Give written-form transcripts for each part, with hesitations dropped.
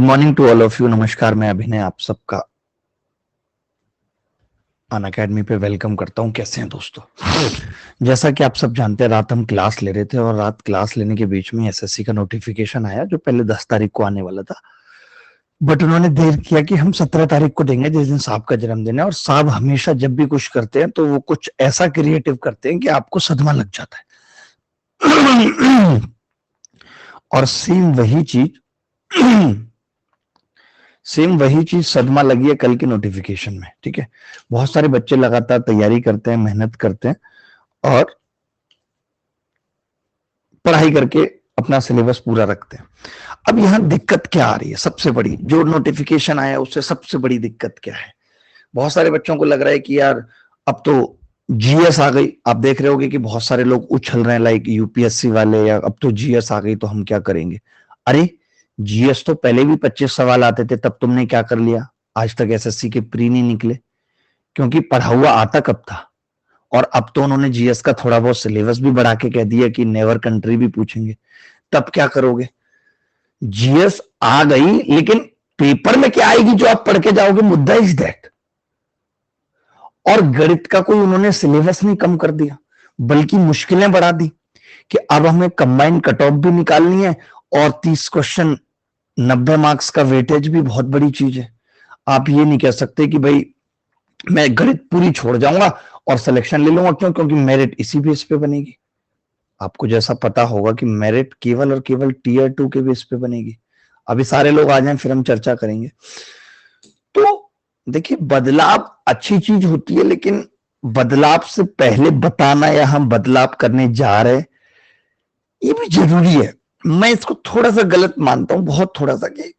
Good morning to all of you. नमस्कार, मैं अभिनय आप सबका अनअकैडमी पे वेलकम करता हूं। कैसे हैं दोस्तों? जैसा कि आप सब जानते हैं, रात हम क्लास ले रहे थे और रात क्लास लेने के बीच में एसएससी का नोटिफिकेशन आया जो पहले 10 तारीख को आने वाला था, बट उन्होंने देर किया कि हम 17 तारीख को देंगे, जिस दिन साहब का जन्मदिन है। और साहब हमेशा जब भी कुछ करते हैं तो वो कुछ ऐसा क्रिएटिव करते हैं कि आपको सदमा लग जाता है। और सेम वही चीज सदमा लगी है कल के नोटिफिकेशन में। ठीक है, बहुत सारे बच्चे लगातार तैयारी करते हैं, मेहनत करते हैं और पढ़ाई करके अपना सिलेबस पूरा रखते हैं। अब यहां दिक्कत क्या आ रही है? सबसे बड़ी जो नोटिफिकेशन आया उससे सबसे बड़ी दिक्कत क्या है? बहुत सारे बच्चों को लग रहा है कि यार अब तो जीएस आ गई। आप देख रहे होगे कि बहुत सारे लोग उछल रहे हैं, लाइक यूपीएससी वाले, या अब तो जीएस आ गई तो हम क्या करेंगे। अरे, जीएस तो पहले भी 25 सवाल आते थे, तब तुमने क्या कर लिया? आज तक एसएससी के प्री नहीं निकले, क्योंकि पढ़ा हुआ आता कब था। और अब तो उन्होंने जीएस का थोड़ा बहुत सिलेबस भी बढ़ा के कह दिया कि नेवर कंट्री भी पूछेंगे। तब क्या करोगे? जीएस आ गई, लेकिन पेपर में क्या आएगी जो आप पढ़ के जाओगे? मुद्दा इज दैट। और गणित का कोई उन्होंने सिलेबस नहीं कम कर दिया, बल्कि मुश्किलें बढ़ा दी कि अब हमें कंबाइंड कट ऑफ भी निकालनी है और 30 क्वेश्चन 90 मार्क्स का वेटेज भी बहुत बड़ी चीज है। आप ये नहीं कह सकते कि भाई मैं गणित पूरी छोड़ जाऊंगा और सिलेक्शन ले लूंगा। क्यों? क्योंकि मेरिट इसी बेस पे बनेगी। आपको जैसा पता होगा कि मेरिट केवल और केवल टीयर 2 के बेस पे बनेगी। अभी सारे लोग आ जाएं, फिर हम चर्चा करेंगे। तो देखिए, बदलाव अच्छी चीज होती है, लेकिन बदलाव से पहले बताना या हम बदलाव करने जा रहे, ये भी जरूरी है। मैं इसको थोड़ा सा गलत मानता हूं, बहुत थोड़ा सा, कि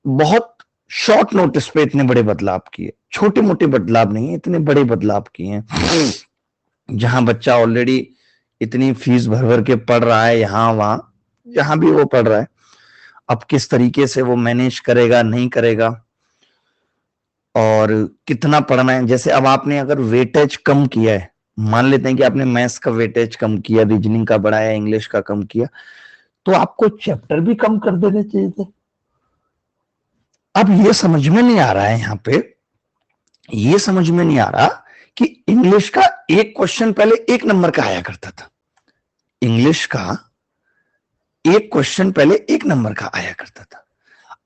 बहुत शॉर्ट नोटिस पे इतने बड़े बदलाव किए। छोटे मोटे बदलाव नहीं है, इतने बड़े बदलाव किए हैं। जहां बच्चा ऑलरेडी इतनी फीस भर भर के पढ़ रहा है, यहां वहां जहां भी वो पढ़ रहा है, अब किस तरीके से वो मैनेज करेगा, नहीं करेगा, और कितना पढ़ना है। जैसे अब आपने अगर वेटेज कम किया है, मान लेते हैं कि आपने मैथ्स का वेटेज कम किया, रीजनिंग का बढ़ाया, इंग्लिश का कम किया, तो आपको चैप्टर भी कम कर देने चाहिए थे। अब ये समझ में नहीं आ रहा है, यहां पे ये समझ में नहीं आ रहा कि इंग्लिश का एक क्वेश्चन पहले 1 नंबर का आया करता था। इंग्लिश का एक क्वेश्चन पहले 1 नंबर का आया करता था,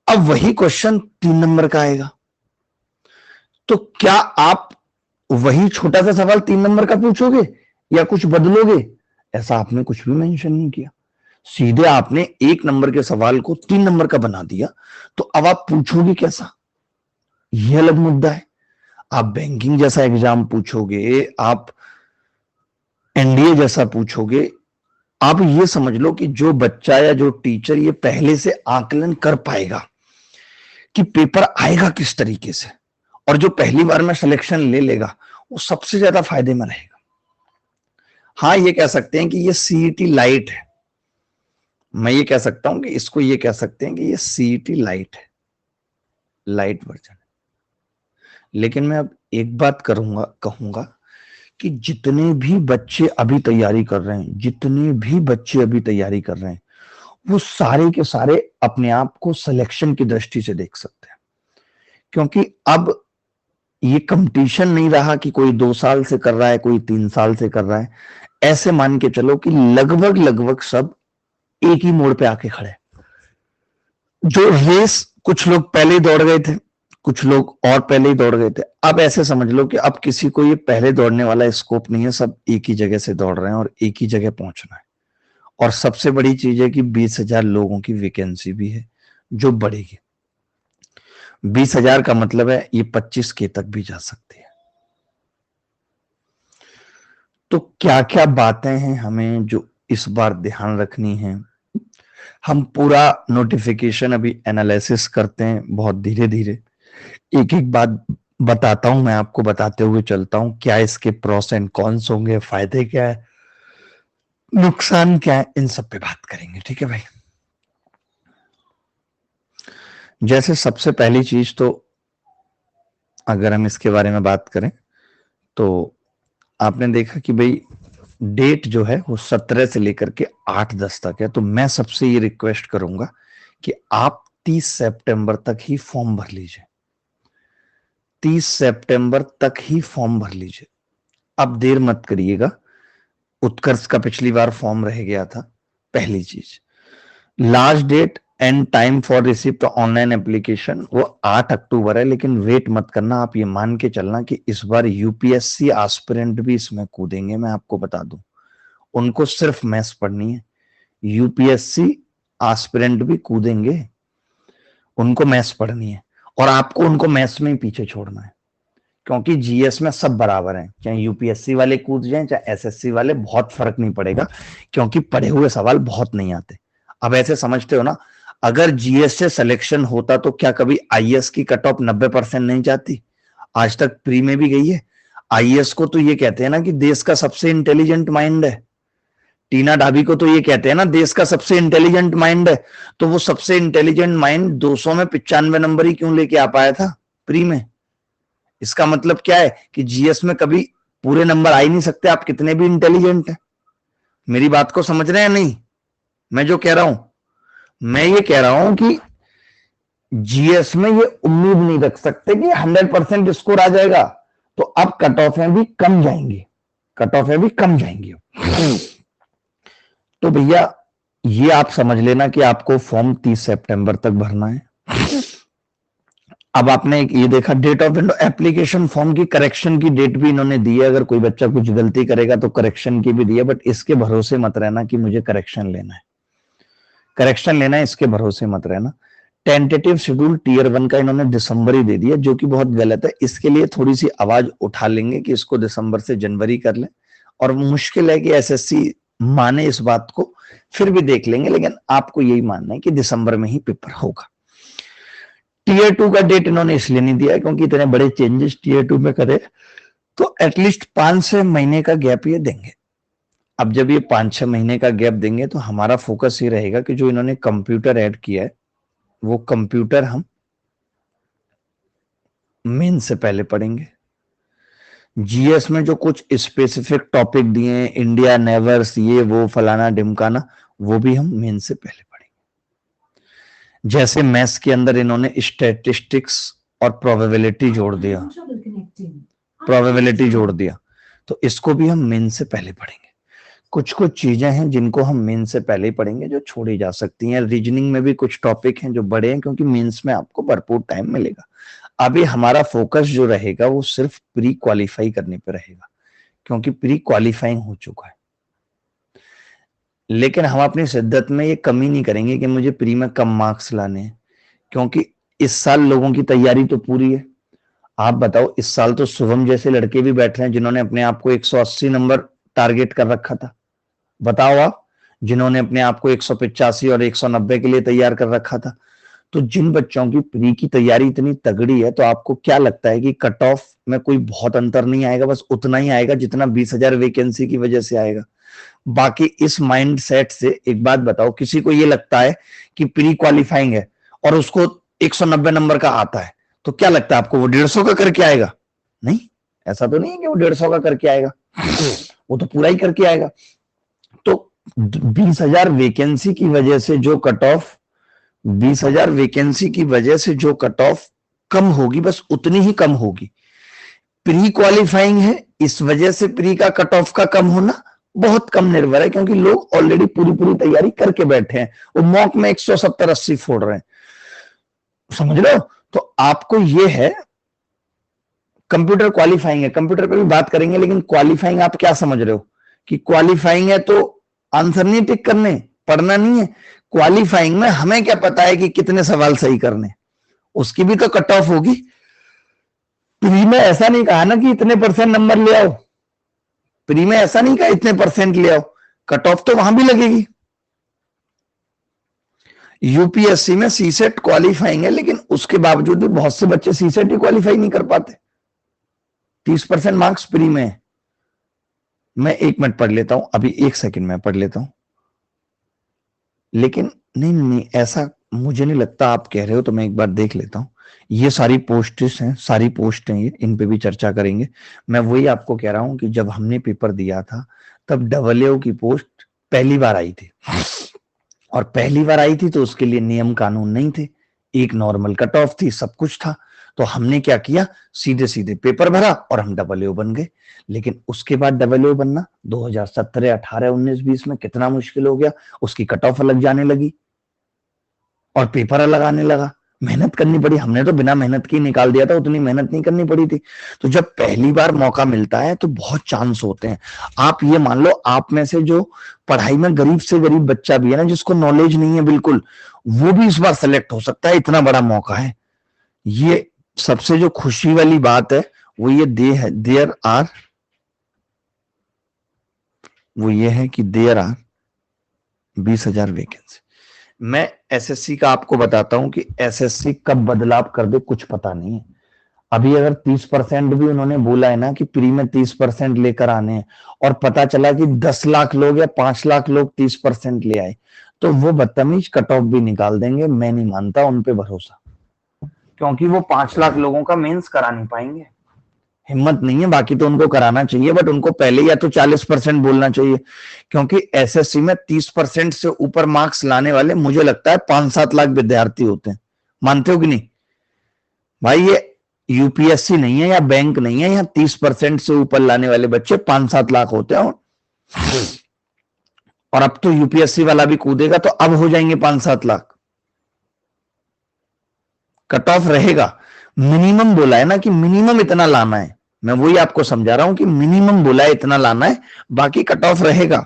अब वही क्वेश्चन 3 नंबर का आएगा। तो क्या आप वही छोटा सा सवाल 3 नंबर का पूछोगे या कुछ बदलोगे? ऐसा आपने कुछ भी मेंशन नहीं किया। सीधे आपने 1 नंबर के सवाल को 3 नंबर का बना दिया। तो अब आप पूछोगे कैसा? यह अलग मुद्दा है। आप बैंकिंग जैसा एग्जाम पूछोगे, आप एनडीए जैसा पूछोगे, आप ये समझ लो कि जो बच्चा या जो टीचर ये पहले से आकलन कर पाएगा कि पेपर आएगा किस तरीके से, और जो पहली बार में सिलेक्शन ले लेगा, वो सबसे ज्यादा फायदे में रहेगा। हाँ, ये कह सकते हैं कि ये सीईटी लाइट है। मैं ये कह सकता हूं कि इसको ये कह सकते हैं कि ये सीईटी लाइट है, लाइट वर्जन। लेकिन मैं अब एक बात कहूंगा कि जितने भी बच्चे अभी तैयारी कर रहे हैं, जितने भी बच्चे अभी तैयारी कर रहे हैं, वो सारे के सारे अपने आप को सिलेक्शन की दृष्टि से देख सकते हैं। क्योंकि अब ये कंपटीशन नहीं रहा कि कोई 2 साल से कर रहा है, कोई 3 साल से कर रहा है। ऐसे मान के चलो कि लगभग लगभग सब एक ही मोड़ पे आके खड़े। जो रेस कुछ लोग पहले ही दौड़ गए थे, कुछ लोग और पहले ही दौड़ गए थे। अब ऐसे समझ लो कि अब किसी को ये पहले दौड़ने वाला स्कोप नहीं है, सब एक ही जगह से दौड़ रहे हैं और एक ही जगह पहुंचना है। और सबसे बड़ी चीज है कि 20,000 लोगों की वैकेंसी भी है जो बढ़ेगी। 20,000 का मतलब है ये 25 के तक भी जा सकती है। तो क्या क्या बातें हैं हमें जो इस बार ध्यान रखनी है? हम पूरा नोटिफिकेशन अभी एनालिसिस करते हैं, बहुत धीरे धीरे एक एक बात बताता हूं, मैं आपको बताते हुए चलता हूं क्या इसके प्रोस एंड कॉन्स होंगे, फायदे क्या है, नुकसान क्या है, इन सब पे बात करेंगे। ठीक है भाई? जैसे सबसे पहली चीज तो अगर हम इसके बारे में बात करें तो आपने देखा कि भाई डेट जो है वो 17 से लेकर के 8-10 तक है। तो मैं सबसे ये रिक्वेस्ट करूंगा कि आप 30 सितंबर तक ही फॉर्म भर लीजिए, 30 सितंबर तक ही फॉर्म भर लीजिए। अब देर मत करिएगा। उत्कर्ष का पिछली बार फॉर्म रह गया था। पहली चीज, last date and time for receipt online application वो 8 अक्टूबर है, लेकिन वेट मत करना। आप ये मान के चलना कि इस बार यूपीएससी एस्पिरेंट भी इसमें कूदेंगे। मैं आपको बता दूं, उनको सिर्फ मैथ्स पढ़नी है। यूपीएससी एस्पिरेंट भी कूदेंगे, उनको मैथ्स पढ़नी है, और आपको उनको मैथ्स में ही पीछे छोड़ना है, क्योंकि जीएस में सब बराबर हैं। चाहे यूपीएससी वाले कूद जाएं चाहे एसएससी वाले, बहुत फर्क नहीं पड़ेगा, क्योंकि पढ़े हुए सवाल बहुत नहीं आते। अब ऐसे समझते हो ना, अगर जीएस से सिलेक्शन होता तो क्या कभी आईएएस की कट ऑफ 90% नहीं जाती? आज तक प्री में भी गई है। आईएएस को तो ये कहते हैं ना कि देश का सबसे इंटेलिजेंट माइंड है। टीना डाबी को तो ये कहते हैं ना देश का सबसे इंटेलिजेंट माइंड है। तो वो सबसे इंटेलिजेंट माइंड 200 में 95 नंबर ही क्यों लेके आ पाया था प्री में? इसका मतलब क्या है कि जीएस में कभी पूरे नंबर आ ही नहीं सकते, आप कितने भी इंटेलिजेंट हैं। मेरी बात को समझ रहे हैं नहीं? मैं जो कह रहा हूं, मैं ये कह रहा हूं कि जीएस में ये उम्मीद नहीं रख सकते कि 100% स्कोर आ जाएगा, तो अब कट ऑफें भी कम जाएंगी, कट ऑफें भी कम जाएंगी। तो भैया ये आप समझ लेना कि आपको फॉर्म 30 सितंबर तक भरना है। अब आपने ये देखा date of window, application form की करेक्शन की डेट भी इन्होंने दी है। अगर कोई बच्चा कुछ गलती करेगा तो करेक्शन की भी दी है, बट इसके भरोसे मत रहना कि मुझे करेक्शन लेना है, करेक्शन लेना है, इसके भरोसे मत रहना। टेंटेटिव शेड्यूल टीयर 1 का इन्होंने दिसंबर ही दे दिया, जो कि बहुत गलत है। इसके लिए थोड़ी सी आवाज उठा लेंगे कि इसको दिसंबर से जनवरी कर लें, और मुश्किल है कि एसएससी माने इस बात को, फिर भी देख लेंगे, लेकिन आपको यही मानना है कि दिसंबर में ही पेपर होगा। टीयर 2 का डेट इन्होंने इसलिए नहीं दिया क्योंकि इतने बड़े चेंजेस टीयर 2 में करे तो एटलीस्ट 5-6 महीने का गैप ये देंगे। अब जब ये 5-6 महीने का गैप देंगे तो हमारा फोकस ये रहेगा कि जो इन्होंने कंप्यूटर ऐड किया है वो कंप्यूटर हम मेन से पहले पढ़ेंगे। जीएस में जो कुछ स्पेसिफिक टॉपिक दिए हैं, इंडिया नेवर्स, ये वो फलाना ढिमकाना, वो भी हम मेन से पहले पढ़ेंगे। जैसे मैथ्स के अंदर इन्होंने स्टैटिस्टिक्स और प्रोबेबिलिटी जोड़ दिया, प्रोबेबिलिटी जोड़ दिया, तो इसको भी हम मेन से पहले पढ़ेंगे। कुछ कुछ चीजें हैं जिनको हम मेन से पहले ही पढ़ेंगे, जो छोड़ी जा सकती हैं। रीजनिंग में भी कुछ टॉपिक हैं जो बड़े हैं, क्योंकि मेंस में आपको भरपूर टाइम मिलेगा। अभी हमारा फोकस जो रहेगा वो सिर्फ प्री क्वालिफाई करने पे रहेगा, क्योंकि प्री क्वालिफाइंग हो चुका है। लेकिन हम अपनी शिद्दत में ये कमी नहीं करेंगे कि मुझे प्री में कम मार्क्स लाने हैं, क्योंकि इस साल लोगों की तैयारी तो पूरी है। आप बताओ, इस साल तो शुभम जैसे लड़के भी बैठ रहे हैं जिन्होंने अपने आप को 180 नंबर टारगेट कर रखा था। बताओ आप, जिन्होंने अपने आप को 185 और 190 के लिए तैयार कर रखा था। तो जिन बच्चों की प्री की तैयारी इतनी तगड़ी है, तो आपको क्या लगता है कि कट ऑफ में कोई बहुत अंतर नहीं आएगा? बस उतना ही आएगा जितना 20,000 वैकेंसी की वजह से आएगा। बाकी इस माइंड सेट से एक बात बताओ, किसी को ये लगता है कि प्री क्वालिफाइंग है और उसको 190 नंबर का आता है, तो क्या लगता है आपको वो 150 का करके आएगा? नहीं, ऐसा तो नहीं है कि वो 150 का करके आएगा, वो तो पूरा ही करके आएगा। तो 20,000 वैकेंसी की वजह से जो कट ऑफ, 20,000 वैकेंसी की वजह से जो कट ऑफ कम होगी, बस उतनी ही कम होगी। प्री क्वालिफाइंग है, इस वजह से प्री का कट ऑफ का कम होना बहुत कम निर्भर है, क्योंकि लोग ऑलरेडी पूरी पूरी तैयारी करके बैठे हैं। वो मॉक में 170-80 फोड़ रहे हैं, समझ लो। तो आपको ये है, कंप्यूटर क्वालिफाइंग है, कंप्यूटर पे भी बात करेंगे, लेकिन क्वालिफाइंग आप क्या समझ रहे हो कि क्वालिफाइंग है तो आंसर नहीं टिक करने, पढ़ना नहीं है। क्वालिफाइंग में हमें क्या पता है कि कितने सवाल सही करने, उसकी भी तो कट ऑफ होगी। प्री में ऐसा नहीं कहा ना कि इतने परसेंट नंबर ले आओ, प्री में ऐसा नहीं कहा इतने परसेंट ले आओ, कट ऑफ तो वहां भी लगेगी। यूपीएससी में सीसेट क्वालिफाइंग है, लेकिन उसके बावजूद भी बहुत से बच्चे सीसेट ही क्वालिफाई नहीं कर पाते। 30% मार्क्स प्री में है। मैं 1 मिनट पढ़ लेता हूं, अभी 1 सेकंड में पढ़ लेता हूं। लेकिन नहीं, ऐसा मुझे नहीं लगता। आप कह रहे हो तो मैं एक बार देख लेता हूं। ये सारी पोस्ट्स हैं, सारी पोस्ट हैं, ये इन पे भी चर्चा करेंगे। मैं वही आपको कह रहा हूं कि जब हमने पेपर दिया था तब AA की पोस्ट पहली बार आई थी, और पहली बार आई थी तो उसके लिए नियम कानून नहीं थे। एक नॉर्मल कट ऑफ थी, सब कुछ था। तो हमने क्या किया, सीधे सीधे पेपर भरा और हम डबल बन गए। लेकिन उसके बाद डबल बनना 2017, 18, 19, 20 में कितना मुश्किल हो गया। उसकी कट ऑफ अलग जाने लगी और पेपर अलग आने लगा। मेहनत करनी पड़ी, हमने तो बिना मेहनत की निकाल दिया था, उतनी मेहनत नहीं करनी पड़ी थी। तो जब पहली बार मौका मिलता है तो बहुत चांस होते हैं। आप ये मान लो, आप में से जो पढ़ाई में गरीब से गरीब बच्चा भी है ना, जिसको नॉलेज नहीं है बिल्कुल, वो भी इस बार सेलेक्ट हो सकता है, इतना बड़ा मौका है ये। सबसे जो खुशी वाली बात है वो ये देयर आर, वो ये है कि देयर आर 20,000 वैकेंसी। मैं एसएससी का आपको बताता हूं कि एसएससी कब बदलाव कर दे कुछ पता नहीं है। अभी अगर 30% भी उन्होंने बोला है ना कि प्री में 30% लेकर आने हैं, और पता चला कि 10 लाख लोग या 5 लाख लोग 30% ले आए, तो वो बदतमीज कट ऑफ भी निकाल देंगे। मैं नहीं मानता उन पे भरोसा, क्योंकि वो 5 लाख लोगों का मेंस करा नहीं पाएंगे, हिम्मत नहीं है। बाकी तो उनको कराना चाहिए, बट उनको पहले या तो 40% बोलना चाहिए, क्योंकि एसएससी में 30% से ऊपर मार्क्स लाने वाले मुझे लगता है 5-7 लाख विद्यार्थी होते हैं। मानते हो कि नहीं भाई? ये यूपीएससी नहीं है या बैंक नहीं है, यहाँ 30% से ऊपर लाने वाले बच्चे 5-7 लाख होते हैं। और अब तो यूपीएससी वाला भी कूदेगा तो अब हो जाएंगे 5-7 लाख। कट ऑफ रहेगा, मिनिमम बोला है ना कि मिनिमम इतना लाना है। मैं वही आपको समझा रहा हूं कि मिनिमम बोला है इतना लाना है, बाकी कट ऑफ रहेगा।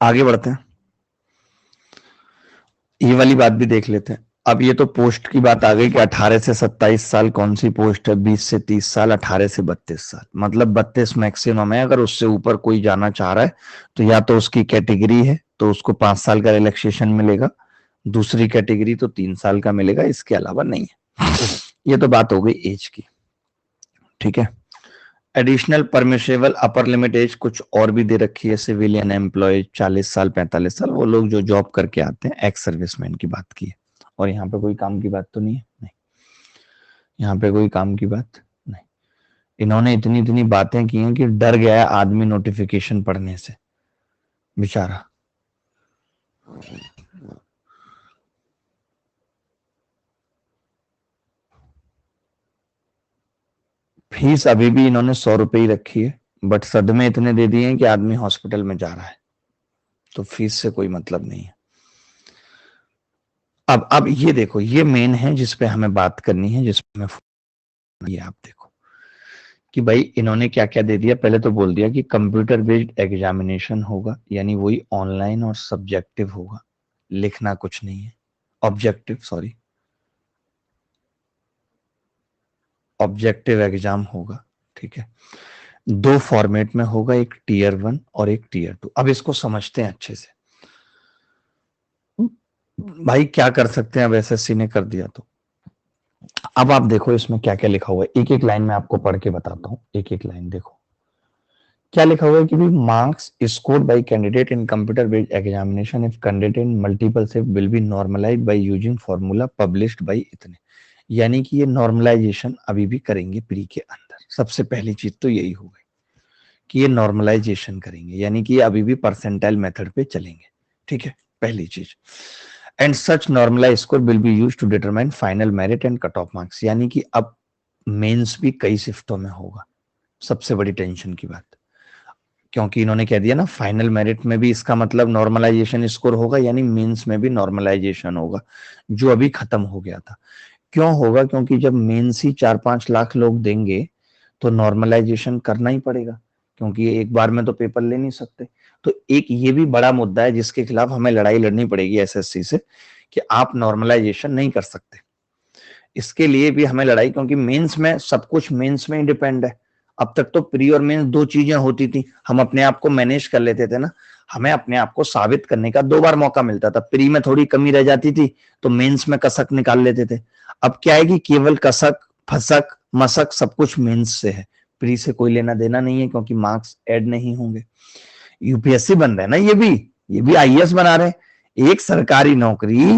आगे बढ़ते हैं, ये वाली बात भी देख लेते हैं। अब ये तो पोस्ट की बात आ गई कि 18 से 27 साल कौन सी पोस्ट है, 20 से 30 साल, 18 से 32 साल, मतलब 32 मैक्सिमम है। अगर उससे ऊपर कोई जाना चाह रहा है तो या तो उसकी कैटेगरी है तो उसको 5 साल का रिलैक्सेशन मिलेगा, दूसरी कैटेगरी तो 3 साल का मिलेगा, इसके अलावा नहीं है। ये तो बात हो गई एज की, ठीक है। Additional permissible upper limit age कुछ और भी दे रखी है। सिविलियन एम्प्लॉय 40 साल, 45 साल, वो लोग जो जॉब करके आते हैं, एक्स सर्विसमैन की बात की है। और यहाँ पे कोई काम की बात तो नहीं है, नहीं, यहाँ पे कोई काम की बात नहीं। इन्होंने इतनी इतनी बातें की हैं कि डर गया है आदमी नोटिफिकेशन पढ़ने से, बेचारा। फीस अभी भी इन्होंने 100 रुपए ही रखी है, बट सदमे इतने दे दिए हैं कि आदमी हॉस्पिटल में जा रहा है, तो फीस से कोई मतलब नहीं है। अब ये देखो, ये मेन है जिसपे हमें बात करनी है, जिसपे ये आप देखो कि भाई इन्होंने क्या क्या दे दिया। पहले तो बोल दिया कि कंप्यूटर बेस्ड एग्जामिनेशन होगा, यानी वही ऑनलाइन और सब्जेक्टिव होगा, लिखना कुछ नहीं है। ऑब्जेक्टिव, सॉरी, ऑब्जेक्टिव एग्जाम होगा, ठीक है। 2 फॉर्मेट में होगा, एक टीयर 1 और एक टीयर 2। अब इसको समझते हैं अच्छे से। भाई क्या कर सकते हैं, अब एसएससी ने कर दिया तो। अब आप देखो इसमें क्या क्या लिखा हुआ है, एक एक लाइन में आपको पढ़ के बताता हूं। एक एक लाइन देखो क्या लिखा हुआ है कि भी marks scored by candidate in computer based examination if conducted in multiple shift will be normalised by using formula published by इतने। यानी कि ये नॉर्मलाइजेशन अभी भी करेंगे प्री के अंदर। सबसे पहली चीज तो यही हो गई कि ये नॉर्मलाइजेशन करेंगे, यानी कि अभी भी परसेंटाइल मेथड पे चलेंगे, ठीक है, पहली चीज। And such normalise score will be used to determine final merit and cut off marks. यानी कि अब मेंस भी कई शिफ्टों में होगा, सबसे बड़ी टेंशन की बात, क्योंकि इन्होंने कह दिया ना फाइनल मेरिट में भी, इसका मतलब नॉर्मलाइजेशन स्कोर होगा, यानी मेंस में भी नॉर्मलाइजेशन होगा, जो अभी खत्म हो गया था। क्यों होगा? क्योंकि जब मेंस ही 4-5 लाख लोग देंगे तो नॉर्मलाइजेशन करना ही पड़ेगा, क्योंकि ये एक बार में तो पेपर ले नहीं सकते। तो एक ये भी बड़ा मुद्दा है जिसके खिलाफ हमें लड़ाई लड़नी पड़ेगी एसएससी से, कि आप नॉर्मलाइजेशन नहीं कर सकते। इसके लिए भी हमें लड़ाई, क्योंकि मेंस में सब कुछ मेंस में ही डिपेंड है। अब तक तो प्री और मेंस 2 चीजें होती थी, हम अपने आप को मैनेज कर लेते थे ना। हमें अपने आप को साबित करने का 2 बार मौका मिलता था। प्री में थोड़ी कमी रह जाती थी तो मेंस में कसक निकाल लेते थे। अब क्या है कि केवल कसक, फसक, मसक सब कुछ मेंस से है, प्री से कोई लेना देना नहीं है, क्योंकि मार्क्स ऐड नहीं होंगे। यूपीएससी बन रहा है ना ये भी, ये भी आईएएस बना रहे हैं। एक सरकारी नौकरी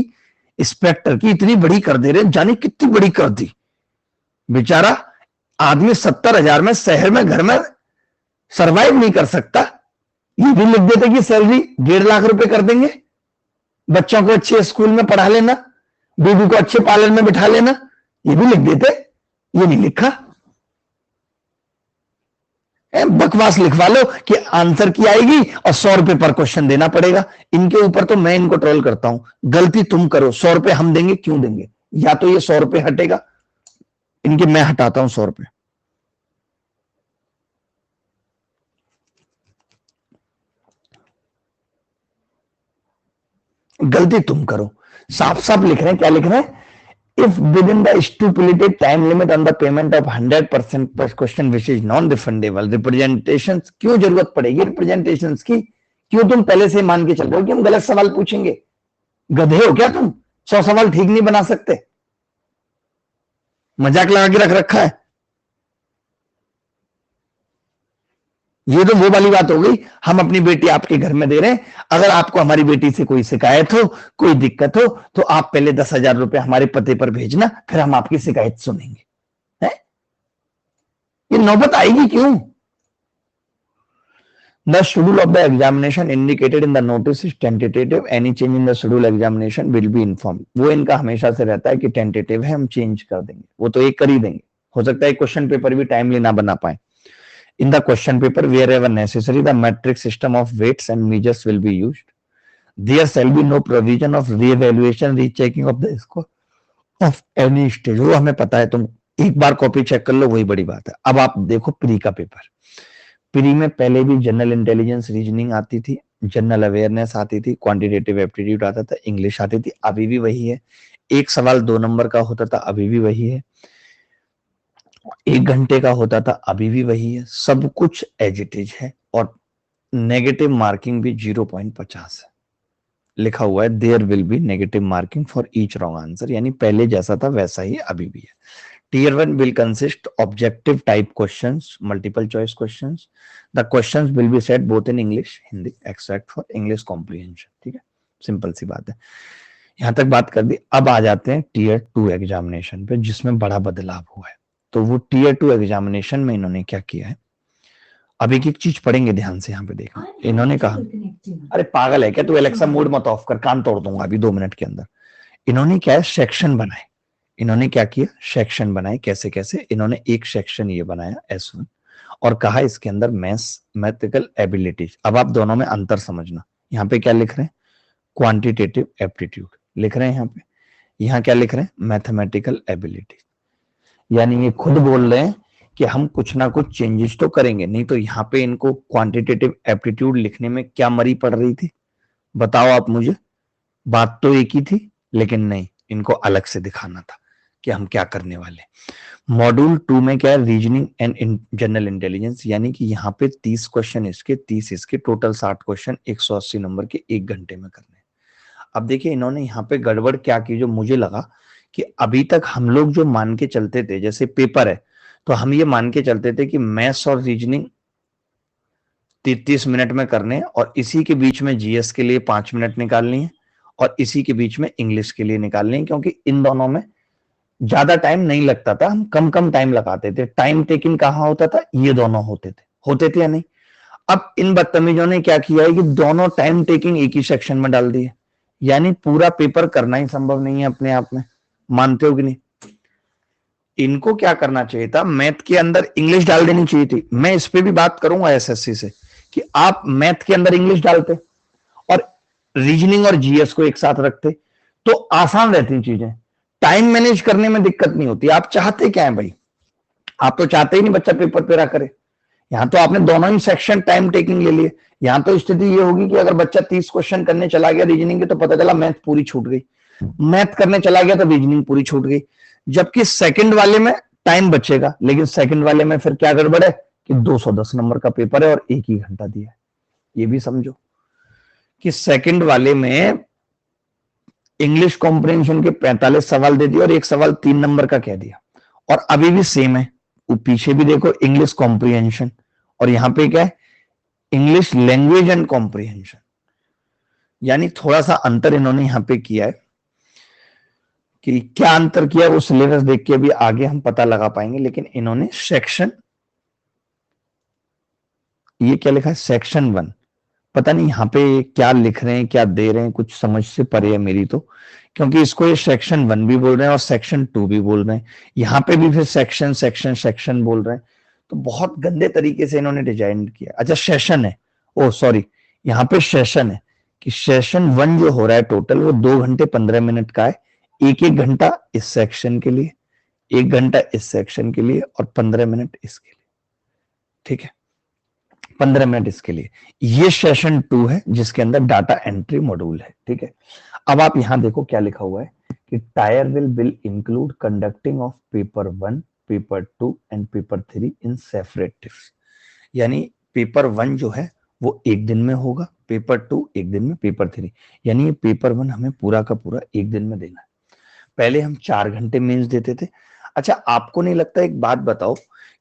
इंस्पेक्टर की इतनी बड़ी कर दे रहे हैं, जाने कितनी बड़ी कर दी। बेचारा आदमी 70,000 में शहर में घर में सरवाइव नहीं कर सकता, ये भी लिख देते कि सैलरी 1.5 लाख रुपए कर देंगे, बच्चों को अच्छे स्कूल में पढ़ा लेना, बीबी को अच्छे पार्लर में बिठा लेना, ये भी लिख देते। ये नहीं लिखा। बकवास लिखवा लो कि आंसर की आएगी और 100 रुपए पर क्वेश्चन देना पड़ेगा। इनके ऊपर तो मैं इनको ट्रोल करता हूं, गलती तुम करो, 100 रुपए हम देंगे, क्यों देंगे? या तो ये 100 रुपए हटेगा, इनके मैं हटाता हूं 100 रुपए। गलती तुम करो। साफ साफ लिख रहे हैं, क्या लिख रहे हैं? If within the stipulated time limit on the payment of 100% per question which is non-refundable, representations, क्यों जरूरत पड़ेगी रिप्रेजेंटेशंस की? क्यों तुम पहले से मान के चल रहे हो कि हम गलत सवाल पूछेंगे? गधे हो क्या तुम? 100 सवाल ठीक नहीं बना सकते? मजाक लगा के रख रखा है। ये तो वो वाली बात हो गई, हम अपनी बेटी आपके घर में दे रहे हैं, अगर आपको हमारी बेटी से कोई शिकायत हो, कोई दिक्कत हो, तो आप पहले 10,000 रुपए हमारे पते पर भेजना, फिर हम आपकी शिकायत सुनेंगे। है? ये नौबत आएगी क्यों? The schedule of the examination indicated in the notice is tentative. Any change in the schedule examination will be informed. वो इनका हमेशा से रहता है कि टेंटेटिव है, हम चेंज कर देंगे। वो तो एक कर ही देंगे, हो सकता है क्वेश्चन पेपर भी टाइमली ना बना पाए। In the question paper, wherever necessary, the metric system of weights and measures will be used. There shall be no provision of re-evaluation, rechecking of the score of any stage. वो हमें पता है, तुम एक बार copy check कर लो, वही बड़ी बात है। अब आप देखो प्री का पेपर। प्री में पहले भी जनरल इंटेलिजेंस, रीजनिंग आती थी, जनरल अवेयरनेस आती थी, क्वांटिटेटिव एप्टीट्यूड आता था, इंग्लिश आती थी, अभी भी वही है। एक सवाल 2 नंबर का होता था, अभी भी वही है। 1 घंटे का होता था, अभी भी वही है। सब कुछ एज इट इज है, और नेगेटिव मार्किंग भी 0.50 है। लिखा हुआ है there will be negative marking for each wrong answer, यानी पहले जैसा था वैसा ही अभी भी है। Tier 1 will consist objective type questions, multiple choice questions. The questions will be set both in English, Hindi, except for English comprehension. ठीक है, सिंपल सी बात है। यहां तक बात कर दी। अब आ जाते हैं Tier 2 एग्जामिनेशन पे, जिसमें बड़ा बदलाव हुआ है। तो वो Tier 2 एग्जामिनेशन में इन्होंने क्या किया है, अब एक एक चीज पढ़ेंगे ध्यान से। यहाँ पे देखो, इन्होंने कहा, अरे पागल है क्या तू? एलेक्सा मोड मत ऑफ कर, कान तोड़ दूंगा अभी 2 मिनट के अंदर। इन्होंने क्या है, सेक्शन बनाए। इन्होंने क्या किया, सेक्शन बनाए। कैसे कैसे? इन्होंने एक सेक्शन ये बनाया S1 और कहा इसके अंदर मैथमेटिकल एबिलिटीज। अब आप दोनों में अंतर समझना। यहाँ पे क्या लिख रहे हैं, क्वांटिटेटिव एप्टीट्यूड लिख रहे हैं। यहाँ पे, यहाँ क्या लिख रहे हैं, मैथमेटिकल एबिलिटीज। यानी ये खुद बोल रहे हैं कि हम कुछ ना कुछ चेंजेस तो करेंगे। नहीं तो यहाँ पे इनको क्वांटिटेटिव एप्टीट्यूड लिखने में क्या मरी पड़ रही थी, बताओ आप मुझे। बात तो एक ही थी, लेकिन नहीं, इनको अलग से दिखाना था कि हम क्या करने वाले। मॉड्यूल 2 में क्या है, रीजनिंग एंड जनरल इंटेलिजेंस, यानी कि यहाँ पे 30 क्वेश्चन इसके, 30 इसके, टोटल 60 क्वेश्चन 180 नंबर के 1 घंटे में करने। अब देखिए इन्होंने यहाँ पे गड़बड़ क्या की, जो मुझे लगा कि अभी तक हम लोग जो मान के चलते थे, जैसे पेपर है तो हम ये मान के चलते थे कि मैथ्स और रीजनिंग 30 मिनट में करने, और इसी के बीच में जीएस के लिए 5 मिनट निकालनी है, और इसी के बीच में इंग्लिश के लिए निकालनी है, क्योंकि इन दोनों में ज्यादा टाइम नहीं लगता था, हम कम कम टाइम लगाते थे। टाइम टेकिंग कहाँ होता था, ये दोनों होते थे या नहीं? अब इन बदतमीजों ने क्या किया है कि दोनों टाइम टेकिंग एक ही सेक्शन में डाल दिए, यानी पूरा पेपर करना ही संभव नहीं है अपने आप में। मानते हो कि नहीं? इनको क्या करना चाहिए था, मैथ के अंदर इंग्लिश डाल देनी चाहिए थी। मैं इस पे भी बात करूंगा एसएससी से कि आप मैथ के अंदर इंग्लिश डालते और रीजनिंग और जीएस को एक साथ रखते तो आसान रहती चीजें, टाइम मैनेज करने में दिक्कत नहीं होती। आप चाहते क्या है भाई? आप तो चाहते ही नहीं बच्चा पेपर पेरा करे। यहां तो आपने दोनों ही सेक्शन टाइम टेकिंग ले लिए। यहां तो स्थिति ये होगी कि अगर बच्चा 30 क्वेश्चन करने चला गया रीजनिंग के, तो पता चला मैथ पूरी छूट गई, मैथ करने चला गया तो रीजनिंग पूरी छूट गई। जबकि सेकंड वाले में टाइम बचेगा, लेकिन सेकंड वाले में फिर क्या गड़बड़ है कि 210 नंबर का पेपर है और 1 ही घंटा दिया है। ये भी समझो कि सेकंड वाले में इंग्लिश कॉम्प्रिहेंशन के 45 सवाल दे दिए और 1 सवाल 3 नंबर का कह दिया, और अभी भी सेम है। पीछे भी देखो, इंग्लिश कॉम्प्रिहेंशन, और यहां पे क्या है, इंग्लिश लैंग्वेज एंड कॉम्प्रिहेंशन। यानी थोड़ा सा अंतर इन्होंने यहाँ पे किया है। कि क्या अंतर किया वो सिलेबस देख के भी आगे हम पता लगा पाएंगे, लेकिन इन्होंने सेक्शन, ये क्या लिखा है, सेक्शन 1, पता नहीं यहाँ पे क्या लिख रहे हैं, क्या दे रहे हैं, कुछ समझ से परे है मेरी तो, क्योंकि इसको ये सेक्शन 1 भी बोल रहे हैं और सेक्शन 2 भी बोल रहे हैं, यहाँ पे भी फिर सेक्शन सेक्शन सेक्शन बोल रहे हैं। तो बहुत गंदे तरीके से इन्होंने डिजाइन किया। अच्छा सेशन है, ओ सॉरी, यहाँ पे सेशन है कि सेशन 1 जो हो रहा है टोटल वो 2 घंटे 15 मिनट का है। एक एक घंटा इस सेक्शन के लिए, 1 घंटा इस सेक्शन के लिए और 15 मिनट इसके लिए, ठीक है, 15 मिनट इसके लिए। ये सेशन 2 है जिसके अंदर डाटा एंट्री मॉड्यूल है, ठीक है। अब आप यहां देखो क्या लिखा हुआ है कि tyre will include conducting of paper 1, paper 2 and paper 3 in separate tips. यानी पेपर 1 जो है वो एक दिन में होगा, पेपर 2 एक दिन में, पेपर 3, यानी ये पेपर 1 हमें पूरा का पूरा एक दिन में देना है। पहले हम 4 घंटे मेंस देते थे। अच्छा आपको नहीं लगता, एक बात बताओ,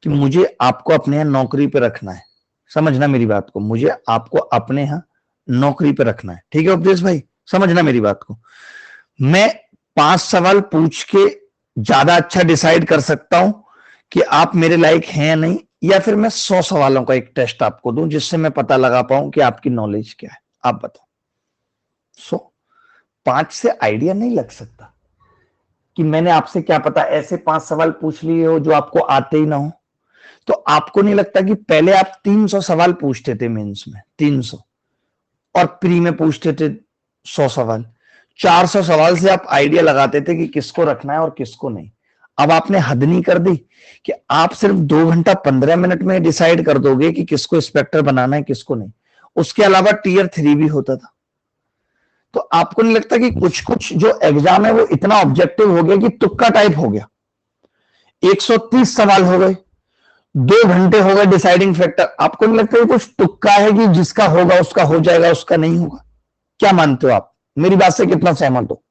कि मुझे आपको अपने यहाँ नौकरी पे रखना है, समझना मेरी बात को, मुझे आपको अपने यहाँ नौकरी पे रखना है, ठीक है उपदेश भाई, समझना मेरी बात को। मैं 5 सवाल पूछ के ज्यादा अच्छा डिसाइड कर सकता हूं कि आप मेरे लायक हैं या नहीं, या फिर मैं 100 सवालों का एक टेस्ट आपको दूं जिससे मैं पता लगा पाऊं कि आपकी नॉलेज क्या है, आप बताओ। 5 से आइडिया नहीं लग सकता कि मैंने आपसे क्या पता ऐसे 5 सवाल पूछ लिए हो जो आपको आते ही ना हो। तो आपको नहीं लगता कि पहले आप 300 सवाल पूछते थे मेंस में, 300, और प्री में पूछते थे 100 सवाल, 400 सवाल से आप आइडिया लगाते थे कि किसको रखना है और किसको नहीं। अब आपने हद नहीं कर दी कि आप सिर्फ 2 घंटा 15 मिनट में डिसाइड कर दोगे कि किसको इंस्पेक्टर बनाना है किसको नहीं। उसके अलावा टीयर 3 भी होता था। तो आपको नहीं लगता कि कुछ कुछ जो एग्जाम है वो इतना ऑब्जेक्टिव हो गया कि तुक्का टाइप हो गया। 130 सवाल हो गए, 2 घंटे हो गए डिसाइडिंग फैक्टर। आपको नहीं लगता कि कुछ तुक्का है कि जिसका होगा उसका हो जाएगा, उसका नहीं होगा? क्या मानते हो आप, मेरी बात से कितना सहमत हो?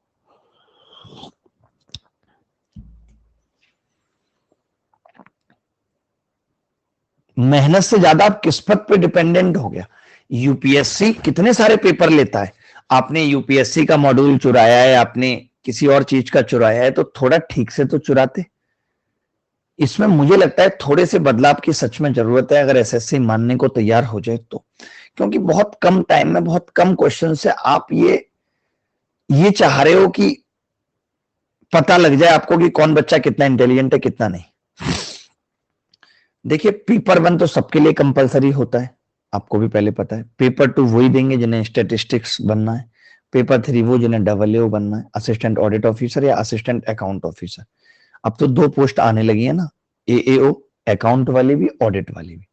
मेहनत से ज्यादा आप किस्मत पे डिपेंडेंट हो गया। यूपीएससी कितने सारे पेपर लेता है, आपने यूपीएससी का मॉड्यूल चुराया है, आपने किसी और चीज का चुराया है, तो थोड़ा ठीक से तो चुराते। इसमें मुझे लगता है थोड़े से बदलाव की सच में जरूरत है, अगर एसएससी मानने को तैयार हो जाए तो। क्योंकि बहुत कम टाइम में बहुत कम क्वेश्चन से आप ये चाह रहे हो कि पता लग जाए आपको कि कौन बच्चा कितना इंटेलिजेंट है कितना नहीं। देखिए पेपर 1 तो सबके लिए कंपलसरी होता है, आपको भी पहले पता है। पेपर 2 वही देंगे जिन्हें स्टैटिस्टिक्स बनना है। पेपर 3 वो जिन्हें AAO बनना है, असिस्टेंट ऑडिट ऑफिसर या असिस्टेंट अकाउंट ऑफिसर। अब तो 2 पोस्ट आने लगी है ना, AAO, अकाउंट वाली भी, ऑडिट वाली भी।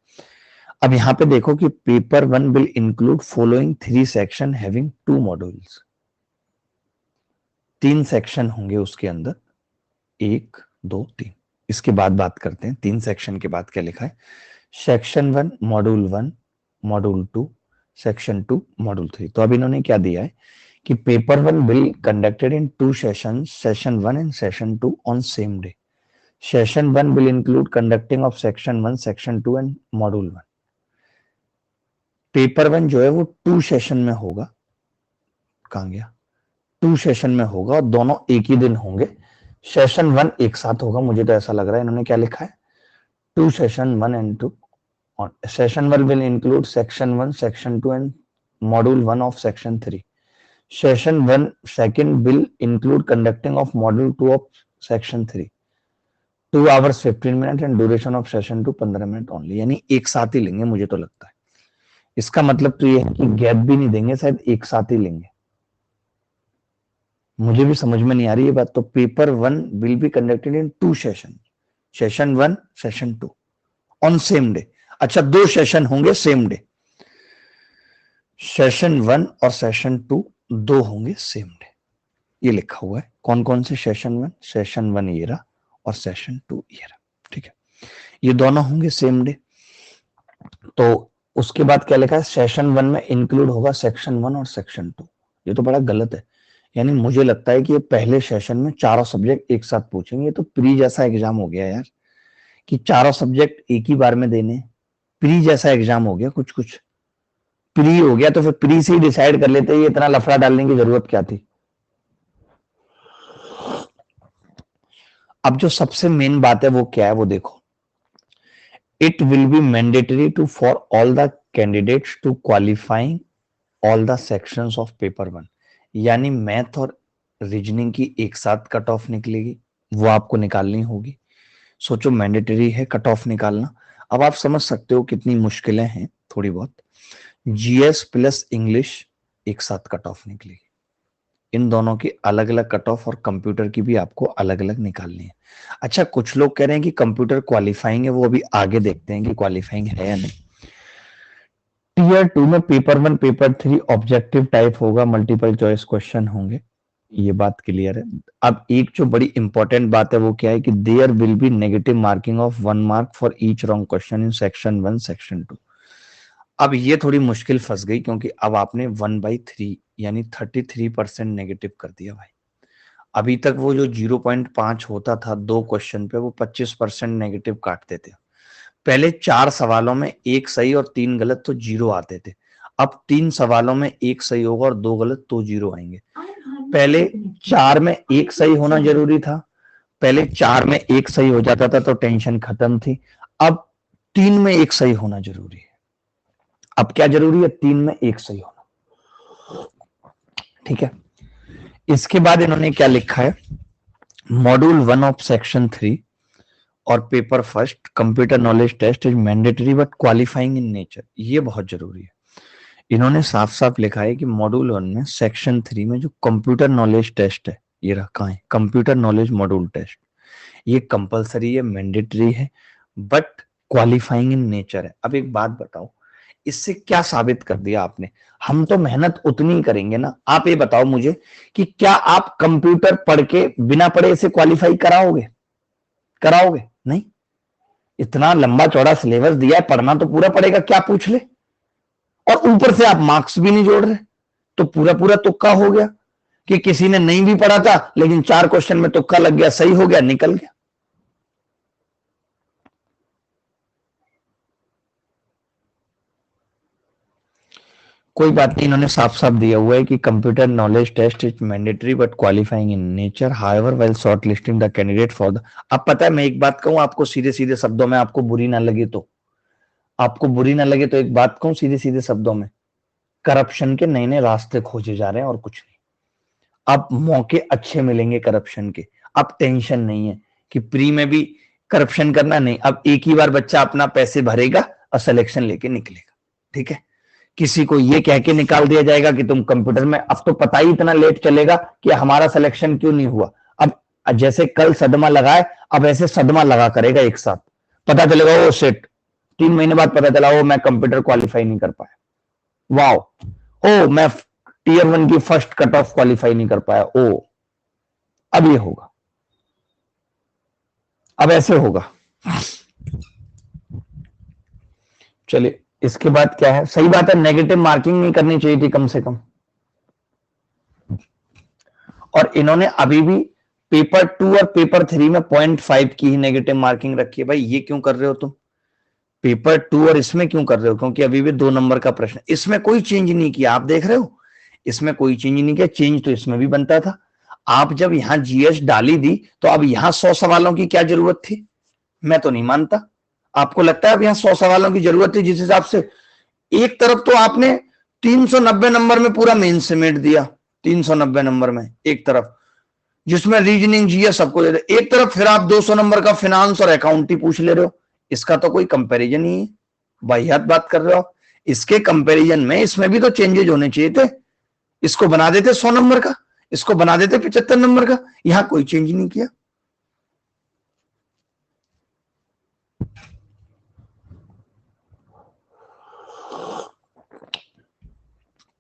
अब यहां पे देखो कि paper 1 will include following 3 section having 2 modules. 3 section होंगे उसके अंदर, 1 2 3। इसके बाद बात करते हैं 3 सेक्शन के बाद क्या लिखा है। Section 1 module 1, module 2, section 2 module 3। तो अब इन्होंने क्या दिया है कि paper 1 will conducted in 2 sessions, session 1 and session 2 on same day. Session 1 will include conducting of section 1, section 2 and module 1। Paper 1 जो है वो 2 सेशन में होगा, कहां गया, 2 सेशन में होगा और दोनों एक ही दिन होंगे। सेशन 1 एक साथ होगा, मुझे तो ऐसा लग रहा है। इन्होंने क्या लिखा है, 2 session 1 and 2 on session 1 will include section 1, section 2 and module 1 of section 3. Session 1 second will include conducting of module 2 of section 3. 2 hours 15 minutes and duration of session 2 15 minute only। यानी एक साथ ही लेंगे मुझे तो लगता है। इसका मतलब तो ये है कि गैप भी नहीं देंगे, शायद एक साथ ही लेंगे। मुझे भी समझ में नहीं आ रही ये बात। तो paper 1 will be conducted in 2 session, session 1 session 2 on same day. अच्छा 2 सेशन होंगे सेम डे, सेशन 1 और सेशन 2 दो होंगे सेम डे। ये लिखा हुआ है कौन कौन से सेशन 1, सेशन 1 ये रहा और सेशन 2 ये रहा, ठीक है। ये दोनों होंगे सेम डे। तो उसके बाद क्या लिखा है, सेशन 1 में इंक्लूड होगा सेक्शन 1 और सेक्शन 2। ये तो बड़ा गलत है। यानी मुझे लगता है कि ये पहले सेशन में चारों सब्जेक्ट एक साथ पूछेंगे। ये तो प्री जैसा एग्जाम हो गया यार, कि चारों सब्जेक्ट एक ही बार में देने। प्री जैसा एग्जाम हो गया कुछ कुछ। प्री हो गया तो फिर प्री से ही डिसाइड कर लेते, ये इतना लफड़ा डालने की जरूरत क्या थी। अब जो सबसे मेन बात है वो क्या है, वो देखो, it will be mandatory to for all the candidates to qualifying all the sections of paper one. यानी मैथ और रीजनिंग की एक साथ कट ऑफ निकलेगी, वो आपको निकालनी होगी। सोचो मैंडेटरी है कट ऑफ निकालना। अब आप समझ सकते हो कितनी मुश्किलें हैं थोड़ी बहुत। जीएस प्लस इंग्लिश एक साथ कट ऑफ निकलेगी, इन दोनों की अलग अलग कट ऑफ, और कंप्यूटर की भी आपको अलग अलग निकालनी है। अच्छा, कुछ लोग कह रहे हैं कि कंप्यूटर क्वालिफाइंग है, वो अभी आगे देखते हैं कि क्वालिफाइंग है या नहीं। टीयर 2 में पेपर 1 पेपर 3 ऑब्जेक्टिव टाइप होगा, मल्टीपल चॉइस क्वेश्चन होंगे, ये बात क्लियर है। अब एक जो बड़ी इंपॉर्टेंट बात है वो क्या है कि there will be negative marking of 1 mark for each wrong question in section 1 section 2। अब ये थोड़ी मुश्किल फंस गई, क्योंकि अब आपने 1/3 यानी 33% नेगेटिव कर दिया भाई। अभी तक वो जो 0.5 होता था 2 क्वेश्चन पे, वो 25% नेगेटिव काटते थे। पहले 4 सवालों में 1 सही और 3 गलत तो 0 आते थे। अब 3 सवालों में 1 सही होगा और 2 गलत तो 0 आएंगे। पहले 4 में 1 सही होना जरूरी था, पहले 4 में 1 सही हो जाता था तो टेंशन खत्म थी। अब 3 में 1 सही होना जरूरी है। अब क्या जरूरी है? 3 में 1 सही होना। ठीक है, इसके बाद इन्होंने क्या लिखा है, मॉड्यूल 1 ऑफ सेक्शन 3 और paper first computer knowledge test is mandatory but qualifying in nature. ये बहुत जरूरी है। इन्होंने साफ साफ लिखा है कि मॉड्यूल 1 में सेक्शन 3 में जो कंप्यूटर नॉलेज टेस्ट है, ये रखा है कंप्यूटर नॉलेज मॉड्यूल टेस्ट, ये कंपलसरी है, मैंडेटरी है, बट क्वालिफाइंग इन नेचर है। अब एक बात बताओ, इससे क्या साबित कर दिया आपने? हम तो मेहनत उतनी ही करेंगे ना। आप ये बताओ मुझे कि क्या आप कंप्यूटर पढ़ के बिना पढ़े इसे क्वालिफाई कराओगे? कराओगे नहीं। इतना लंबा चौड़ा सिलेबस दिया है, पढ़ना तो पूरा पड़ेगा, क्या पूछ ले, और ऊपर से आप मार्क्स भी नहीं जोड़ रहे, तो पूरा पूरा तुक्का हो गया कि किसी ने नहीं भी पढ़ा था लेकिन 4 क्वेश्चन में तुक्का लग गया, सही हो गया, निकल गया। कोई बात नहीं, इन्होंने साफ साफ दिया हुआ है कि computer knowledge test is mandatory but qualifying in nature, however while short listing the candidate for the. अब पता है, मैं एक बात कहूं आपको सीधे सीधे शब्दों में, आपको बुरी ना लगे तो, आपको बुरी ना लगे तो एक बात कहूं सीधे सीधे शब्दों में, करप्शन के नए नए रास्ते खोजे जा रहे हैं और कुछ नहीं। अब मौके अच्छे मिलेंगे करप्शन के। अब टेंशन नहीं है कि प्री में भी करप्शन करना, नहीं, अब एक ही बार बच्चा अपना पैसे भरेगा और सिलेक्शन लेके निकलेगा। ठीक है, किसी को ये कह के निकाल दिया जाएगा कि तुम कंप्यूटर में, अब तो पता ही इतना लेट चलेगा कि हमारा सिलेक्शन क्यों नहीं हुआ। अब जैसे कल सदमा लगाए, अब ऐसे सदमा लगा करेगा एक साथ, पता चलेगा वो सेट 3 महीने बाद पता चला वो मैं कंप्यूटर क्वालिफाई नहीं कर पाया, वाओ, ओ मैं टीयर 1 की फर्स्ट कट ऑफ क्वालिफाई नहीं कर पाया, ओ अब ये होगा, अब ऐसे होगा। चलिए, इसके बाद क्या है, सही बात है, नेगेटिव मार्किंग नहीं करनी चाहिए थी कम से कम। और इन्होंने अभी भी पेपर 2 और पेपर 3 में 0.5 की ही नेगेटिव मार्किंग रखी है। भाई ये क्यों कर रहे हो तुम? पेपर 2 और इसमें क्यों कर रहे हो? क्योंकि अभी भी 2 नंबर का प्रश्न, इसमें कोई चेंज नहीं किया, आप देख रहे हो, इसमें कोई चेंज नहीं किया। चेंज तो इसमें भी बनता था। आप जब यहां जीएस डाली दी तो अब यहां 100 सवालों की क्या जरूरत थी? मैं तो नहीं मानता। आपको लगता है अब यहां 100 सवालों की जरूरत थी? जिस हिसाब से एक तरफ तो आपने 390 नंबर में पूरा मेन समेट दिया, 390 नंबर में एक तरफ, जिसमें रीजनिंग जीएस सबको दे दे, एक तरफ फिर आप 200 नंबर का फिनांस और अकाउंट ही पूछ ले रहे हो। इसका तो कोई कंपैरिजन ही है, वाहियात बात कर रहे हो। इसके कंपैरिजन में इसमें भी तो चेंजेज होने चाहिए थे। इसको बना देते 100 नंबर का, इसको बना देते 75 नंबर का, यहां कोई चेंज नहीं किया।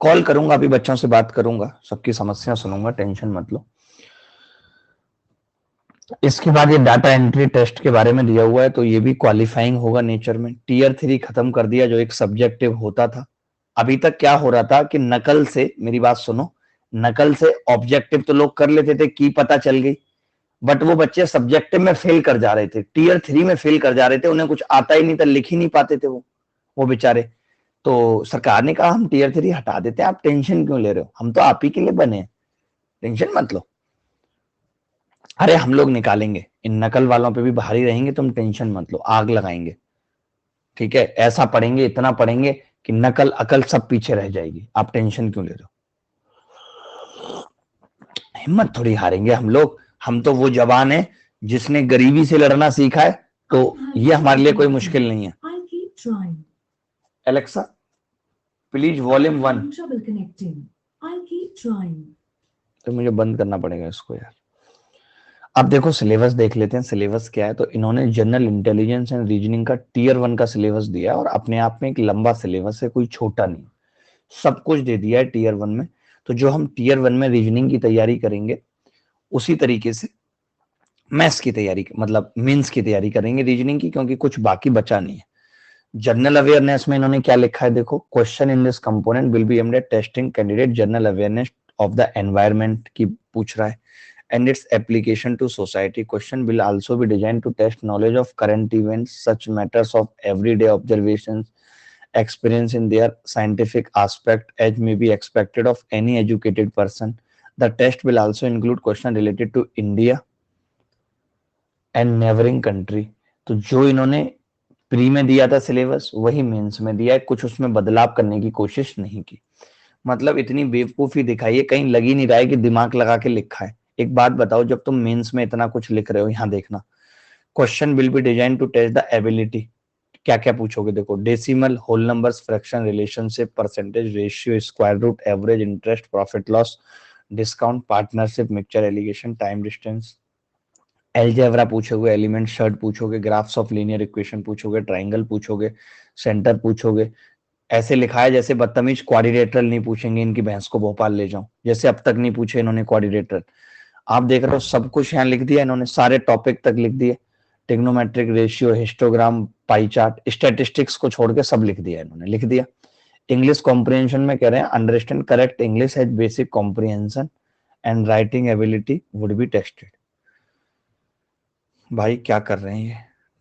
कॉल करूंगा, अभी बच्चों से बात करूंगा, सबकी समस्या सुनूंगा, टेंशन मत लो। इसके बाद ये डाटा एंट्री टेस्ट के बारे में दिया हुआ है, तो ये भी क्वालिफाइंग होगा नेचर में। टीयर 3 खत्म कर दिया, जो एक सब्जेक्टिव होता था। अभी तक क्या हो रहा था कि नकल से, मेरी बात सुनो, नकल से ऑब्जेक्टिव तो लोग कर लेते थे, की पता चल गई, बट वो बच्चे सब्जेक्टिव में फेल कर जा रहे थे, टीयर 3 में फेल कर जा रहे थे, उन्हें कुछ आता ही नहीं था, लिख ही नहीं पाते थे वो बेचारे। तो सरकार ने कहा हम टीयर 3 हटा देते हैं, आप टेंशन क्यों ले रहे हो, हम तो आप ही के लिए बने हैं, टेंशन मत लो। अरे हम लोग निकालेंगे, इन नकल वालों पे भी भारी रहेंगे, तुम टेंशन मत लो, आग लगाएंगे, ठीक है, ऐसा पढ़ेंगे, इतना पढ़ेंगे कि नकल अकल सब पीछे रह जाएगी, आप टेंशन क्यों ले रहे हो। हिम्मत थोड़ी हारेंगे हम लोग, हम तो वो जवान है जिसने गरीबी से लड़ना सीखा है, तो ये हमारे लिए कोई मुश्किल नहीं है। Alexa please volume 1। तो मुझे बंद करना पड़ेगा इसको यार। अब देखो सिलेबस देख लेते हैं, सिलेबस क्या है। तो इन्होंने जनरल इंटेलिजेंस एंड रीजनिंग का टीयर 1 का सिलेबस दिया है, और अपने आप में एक लंबा सिलेबस है, कोई छोटा नहीं, सब कुछ दे दिया है टीयर 1 में। तो जो हम टीयर 1 में रीजनिंग की तैयारी करेंगे, उसी तरीके से मैथ्स की तैयारी, मतलब मेंस की तैयारी करेंगे रीजनिंग की, क्योंकि कुछ बाकी बचा नहीं है। जनरल अवेयरनेस में इन्होंने क्या लिखा है, देखो, question in this component will be aimed at testing candidate general awareness of the environment की पूछ रहा है, and its application to society. Question will also be designed to test knowledge of current events, such matters of everyday observations, experience in their scientific aspect, as may be expected of any educated person. The test will also include questions related to India and neighboring country. तो जो इन्होंने pre में दिया था syllabus, वही mains में दिया है, कुछ उसमें बदलाव करने की कोशिश नहीं की। मतलब इतनी बेवकूफी दिखाई है, कहीं लग ही नहीं रहा है कि दिमाग लगा के लिखा है। एक बात बताओ, जब तुम मेंस में इतना कुछ लिख रहे हो, यहां देखना, question will be design to test the ability, क्या क्या पूछोगे, देखो, decimal, whole numbers, fraction, relationship, percentage, ratio, square root, average, interest, profit loss, discount, partnership, mixture, alligation, time distance, algebra पूछोगे, एलिमेंट शर्ट पूछोगे, ग्राफ्स ऑफ लीनियर इक्वेशन पूछोगे, triangle पूछोगे, centre पूछोगे। ऐसे लिखा है जैसे बदतमीज क्वाड्रिलेटरल नहीं पूछेंगे, इनकी भैंस को भोपाल ले जाऊं, जैसे अब तक नहीं पूछे इन्होंने क्वाड्रिलेटरल। आप देख रहे हो सब कुछ यहाँ लिख दिया इन्होंने, सारे टॉपिक तक लिख दिए, trigonometric, ratio, histogram, pie chart, statistics को छोड़ के सब लिख दिया इन्होंने, लिख दिया। इंग्लिश कॉम्प्रिहेंशन में कह रहे हैं, understand correct English has basic comprehension and writing ability would be tested. भाई क्या कर रहे हैं ये,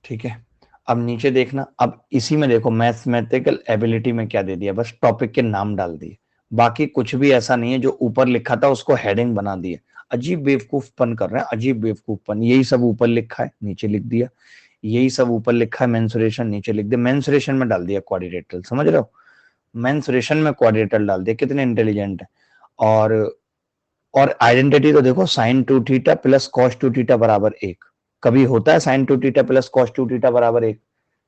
ठीक है। अब नीचे देखना, अब इसी में देखो मैथमेटिकल एबिलिटी में क्या दे दिया, बस टॉपिक के नाम डाल दिए, बाकी कुछ भी ऐसा नहीं है। जो ऊपर लिखा था उसको हेडिंग बना दिए, अजीब बेवकूफपन कर रहे हैं, अजीब बेवकूफपन। यही सब ऊपर लिखा है, नीचे लिख दिया, यही सब ऊपर लिखा है मेंसुरेशन, नीचे लिख दिया, मेंसुरेशन में डाल दिया क्वाड्रिलेटरल, समझ रहे हो, मेंसुरेशन में क्वाड्रिलेटरल डाल दिया, कितने इंटेलिजेंट है। और आइडेंटिटी तो देखो, sign to theta plus cos two theta बराबर 1, कभी होता है sign to theta plus cos two theta बराबर 1,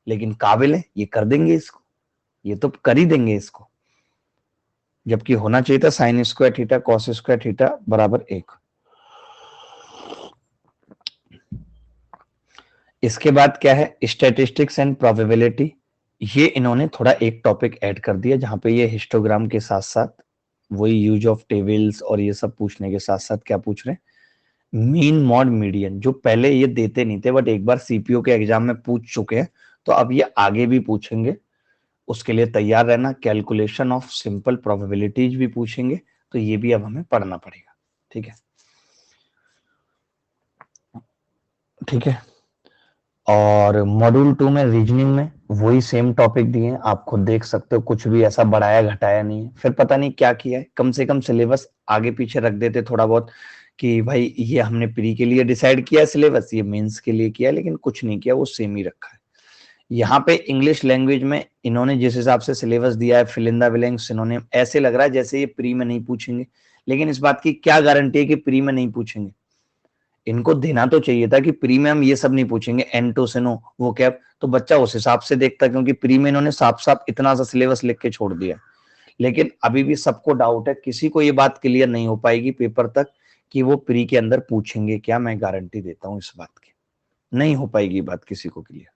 लेकिन काबिल है, ये कर देंगे इसको, ये तो कर ही देंगे इसको, जबकि होना चाहिए था sine square theta cos square theta बराबर 1। इसके बाद क्या है, स्टैटिस्टिक्स एंड प्रोबेबिलिटी, ये इन्होंने थोड़ा एक टॉपिक ऐड कर दिया, जहां पे ये हिस्टोग्राम के साथ साथ वही यूज ऑफ टेबल्स और ये सब पूछने के साथ साथ क्या पूछ रहे हैं, मीन मॉड मीडियन, जो पहले ये देते नहीं थे, बट एक बार सीपीओ के एग्जाम में पूछ चुके हैं, तो अब ये आगे भी पूछेंगे, उसके लिए तैयार रहना। कैलकुलेशन ऑफ सिंपल प्रोबेबिलिटीज भी पूछेंगे, तो ये भी अब हमें पढ़ना पड़ेगा, ठीक है, ठीक है। और मॉड्यूल 2 में रीजनिंग में वही सेम टॉपिक दिए हैं, आप खुद देख सकते हो, कुछ भी ऐसा बढ़ाया घटाया नहीं है। फिर पता नहीं क्या किया है, कम से कम सिलेबस आगे पीछे रख देते थोड़ा बहुत, कि भाई ये हमने प्री के लिए डिसाइड किया है सिलेबस, ये मेंस के लिए किया है, लेकिन कुछ नहीं किया, वो सेम ही रखा है। यहाँ पे इंग्लिश लैंग्वेज में इन्होंने जिस हिसाब से सिलेबस दिया है, फिल इन द ब्लैंक्स, इन्होंने ऐसे लग रहा है जैसे ये प्री में नहीं पूछेंगे, लेकिन इस बात की क्या गारंटी है कि प्री में नहीं पूछेंगे। इनको देना तो चाहिए था कि प्री में हम ये सब नहीं पूछेंगे, एंटो सिनो वो कैप, तो बच्चा उस हिसाब से देखता, क्योंकि प्री में इन्होंने साफ साफ इतना सा सिलेबस लिख के छोड़ दिया। लेकिन अभी भी सबको डाउट है, किसी को ये बात क्लियर नहीं हो पाएगी पेपर तक कि वो प्री के अंदर पूछेंगे क्या, मैं गारंटी देता हूं इस बात की, नहीं हो पाएगी बात किसी को क्लियर।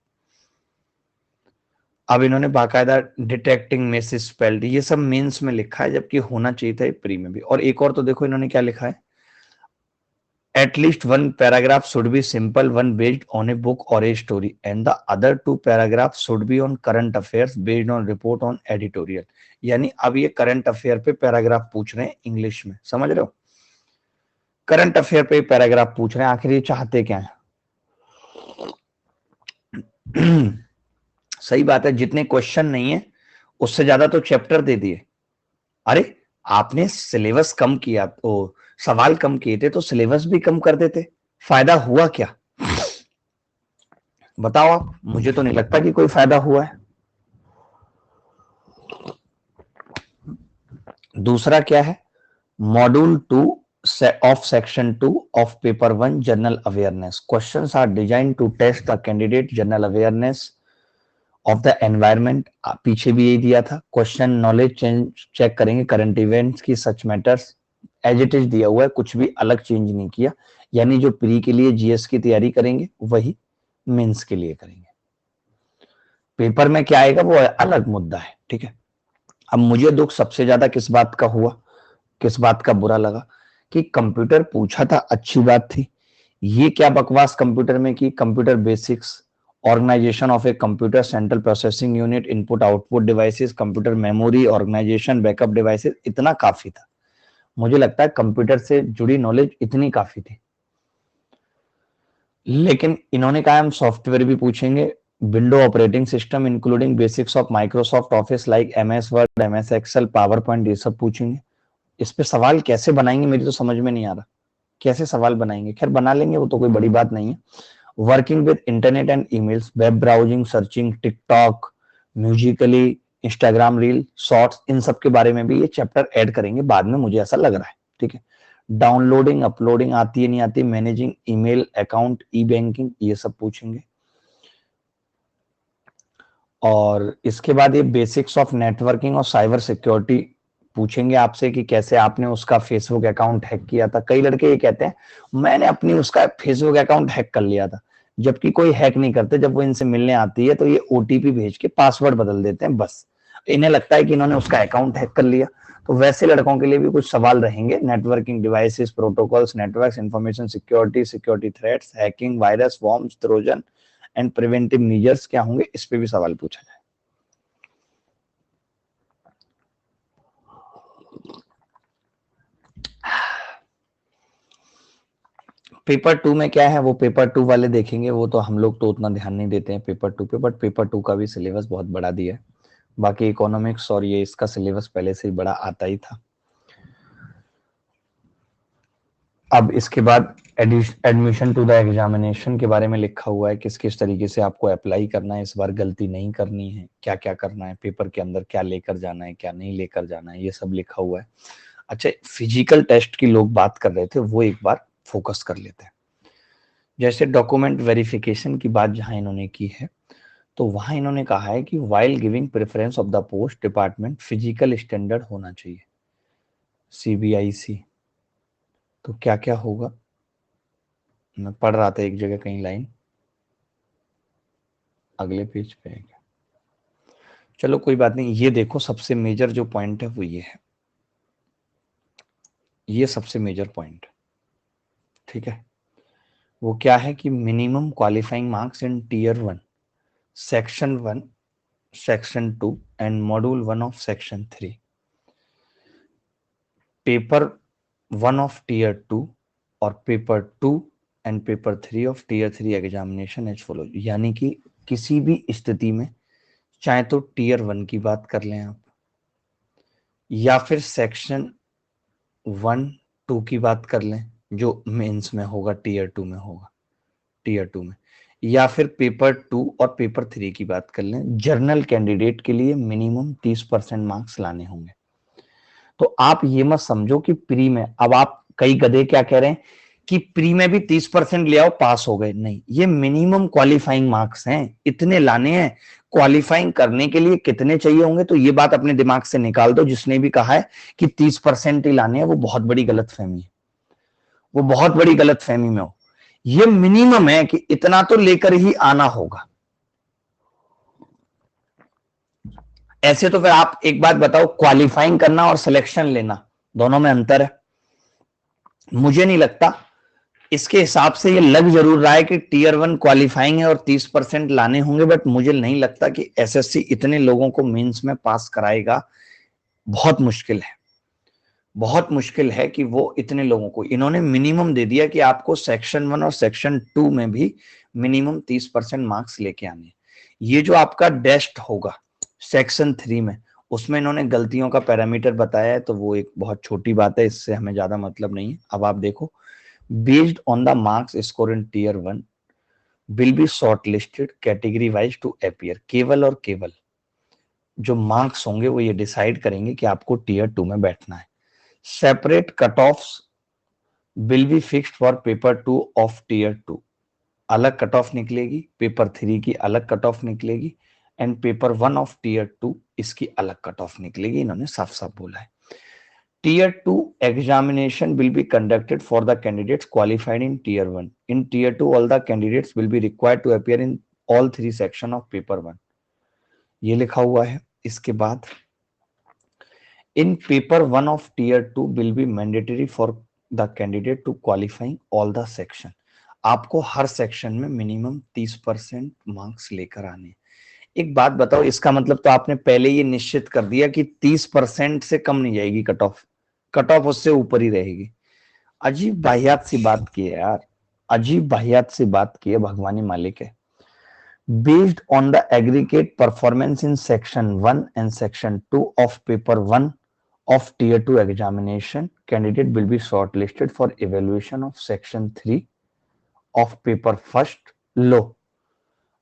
अब इन्होंने बाकायदा डिटेक्टिंग मिस स्पेल्ड, ये सब मेंस में लिखा है, जबकि होना चाहिए था प्री में भी। और एक और तो देखो इन्होंने क्या लिखा है, at least one paragraph should be simple one based on a book or a story and the other two paragraphs should be on current affairs based on report on editorial। यानी अब ये करंट अफेयर पे paragraph पूछ रहे हैं English में, समझ रहे हो, करंट अफेयर पे पैराग्राफ पूछ रहे हैं, आखिर ये चाहते क्या है। सही बात है, जितने क्वेश्चन नहीं है उससे ज्यादा तो चैप्टर दे दिए। अरे आपने सिलेबस कम किया तो सवाल कम किए थे तो सिलेबस भी कम कर देते, फायदा हुआ क्या? बताओ आप, मुझे तो नहीं लगता कि कोई फायदा हुआ है। दूसरा क्या है, module 2 of section 2 of paper 1 general awareness questions are designed to test the candidate general awareness of the environment। पीछे भी यही दिया था, क्वेश्चन नॉलेज चेक करेंगे, करंट इवेंट्स की such matters as it is दिया हुआ है, कुछ भी अलग चेंज नहीं किया। यानी जो प्री के लिए जीएस की तैयारी करेंगे वही मेंस के लिए करेंगे। पेपर में क्या आएगा वो अलग मुद्दा है, ठीक है। अब मुझे दुख सबसे ज्यादा किस बात का हुआ, किस बात का बुरा लगा कि कंप्यूटर पूछा था, अच्छी बात थी, ये क्या बकवास कंप्यूटर में की, computer basics, organisation of a computer, central processing unit, input output devices, computer memory, organisation, backup devices, इतना काफी था। मुझे लगता है कंप्यूटर से जुड़ी नॉलेज इतनी काफी थी। लेकिन इन्होंने कहा हम सॉफ्टवेयर भी पूछेंगे, window operating system including basics of Microsoft Office like MS Word, MS Excel, PowerPoint, ये सब पूछेंगे। इस पे सवाल कैसे बनाएंगे मेरी तो समझ में नहीं आ रहा, कैसे सवाल बनाएंगे, खैर बना लेंगे, वो तो कोई बड़ी बात नहीं है। Working with internet and emails, web browsing, searching, TikTok, Musically, Instagram reel, shorts, इन सब के बारे में भी ये चैप्टर ऐड करेंगे बाद में, मुझे ऐसा लग रहा है, ठीक है। डाउनलोडिंग अपलोडिंग आती है नहीं आती, मैनेजिंग ईमेल अकाउंट, ई बैंकिंग, ये सब पूछेंगे। और इसके बाद ये बेसिक्स ऑफ नेटवर्किंग और साइबर सिक्योरिटी पूछेंगे आपसे कि कैसे आपने उसका फेसबुक अकाउंट हैक किया था। कई लड़के ये कहते हैं मैंने अपनी उसका फेसबुक अकाउंट हैक कर लिया था, जबकि कोई हैक नहीं करते। जब वो इनसे मिलने आती है तो ये ओटीपी भेज के पासवर्ड बदल देते हैं, बस इन्हें लगता है कि इन्होंने उसका अकाउंट हैक कर लिया। तो वैसे लड़कों के लिए भी कुछ सवाल रहेंगे, networking devices, protocols, networks, information security, security threats, hacking, virus, worms, Trojan and preventive measures क्या होंगे, इस पे भी सवाल पूछा जाए। पेपर 2 में क्या है वो पेपर 2 वाले देखेंगे, वो तो हम लोग तो उतना ध्यान नहीं देते हैं पेपर 2 पे, बट पेपर 2 का भी सिलेबस बहुत बड़ा दिया है। बाकी इकोनॉमिक्स और ये इसका सिलेबस पहले से ही बड़ा आता ही था। अब इसके बाद एडमिशन टू द एग्जामिनेशन के बारे में लिखा हुआ है, किस किस तरीके से आपको अप्लाई करना है, इस बार गलती नहीं करनी है, क्या क्या करना है, पेपर के अंदर क्या लेकर जाना है, क्या नहीं लेकर जाना है, ये सब लिखा हुआ है। अच्छा, फिजिकल टेस्ट की लोग बात कर रहे थे, वो एक बार फोकस कर लेते हैं। जैसे डॉक्यूमेंट वेरिफिकेशन की बात जहां इन्होंने की है, तो वहां इन्होंने कहा है कि while giving preference of the post department physical standard होना चाहिए, सीबीआईसी। तो क्या क्या होगा, मैं पढ़ रहा था एक जगह कहीं लाइन, अगले पेज पे है क्या, चलो कोई बात नहीं। ये देखो सबसे मेजर जो पॉइंट है वो ये है, ये सबसे मेजर पॉइंट, ठीक है। वो क्या है कि minimum qualifying marks in tier 1, section 1, section 2 and module 1 of section 3, paper 1 of tier 2 और paper 2 and paper 3 of tier 3 examination as follow. यानी कि किसी भी स्थिति में चाहे तो टीयर 1 की बात कर लें आप, या फिर सेक्शन 1-2 की बात कर लें जो मेंस में होगा, टीयर 2 में होगा, टीयर 2 में, या फिर पेपर 2 और पेपर 3 की बात कर लें, जर्नल कैंडिडेट के लिए मिनिमम 30% मार्क्स लाने होंगे। तो आप ये मत समझो कि प्री में, अब आप कई गधे क्या कह रहे हैं कि प्री में भी 30% ले आओ पास हो गए, नहीं, ये मिनिमम क्वालिफाइंग मार्क्स हैं, इतने लाने हैं। क्वालिफाइंग करने के लिए कितने चाहिए होंगे, तो ये बात अपने दिमाग से निकाल दो। जिसने भी कहा है कि 30% ही लाने हैं, वो बहुत बड़ी गलतफहमी है, वो बहुत बड़ी गलतफहमी में हो। ये मिनिमम है कि इतना तो लेकर ही आना होगा। ऐसे तो फिर आप एक बात बताओ, क्वालिफाइंग करना और सिलेक्शन लेना दोनों में अंतर है। मुझे नहीं लगता, इसके हिसाब से ये लग जरूर रहा है कि टीयर 1 क्वालिफाइंग है और 30% लाने होंगे, बट मुझे नहीं लगता कि एसएससी इतने लोगों को मेंस में पास कराएगा। बहुत मुश्किल है, बहुत मुश्किल है कि वो इतने लोगों को, इन्होंने मिनिमम दे दिया कि आपको सेक्शन 1 और सेक्शन 2 में भी मिनिमम 30% मार्क्स लेके आने। ये जो आपका टेस्ट होगा सेक्शन 3 में, उसमें इन्होंने गलतियों का पैरामीटर बताया है, तो वो एक बहुत छोटी बात है, इससे हमें ज्यादा मतलब नहीं है। अब आप देखो, based on the marks score in tier 1 will be short listed category wise to appear. केवल और केवल जो मार्क्स होंगे वो ये डिसाइड करेंगे कि आपको टीयर 2 में बैठना है। Separate cut offs will be fixed for paper 2 of tier 2। अलग कट ऑफ निकलेगी, पेपर 3 की अलग कट ऑफ निकलेगी, एंड पेपर 1 ऑफ टीयर 2 इसकी अलग कट ऑफ निकलेगी। इन्होंने साफ साफ बोला है। Tier 2 examination will be conducted for the candidates qualified in Tier 1. In Tier 2, all the candidates will be required to appear in all three sections of paper 1. ये लिखा हुआ है। इसके बाद in paper 1 of Tier 2 will be mandatory for the candidate to qualifying all the section. आपको हर section में minimum 30% marks लेकर आने। एक बात बताओ, इसका मतलब तो आपने पहले ये निश्चित कर दिया कि 30% से कम नहीं जाएगी कट ऑफ, कट ऑफ उससे ऊपर ही रहेगी। अजीब बाहियात सी बात की है यार, अजीब बाहियात सी बात की है, भगवानी मालिक है। Based on the aggregate performance in section 1 and section 2 of paper 1 of tier 2 examination, candidate will be short listed for evaluation of section 3 of paper first. लो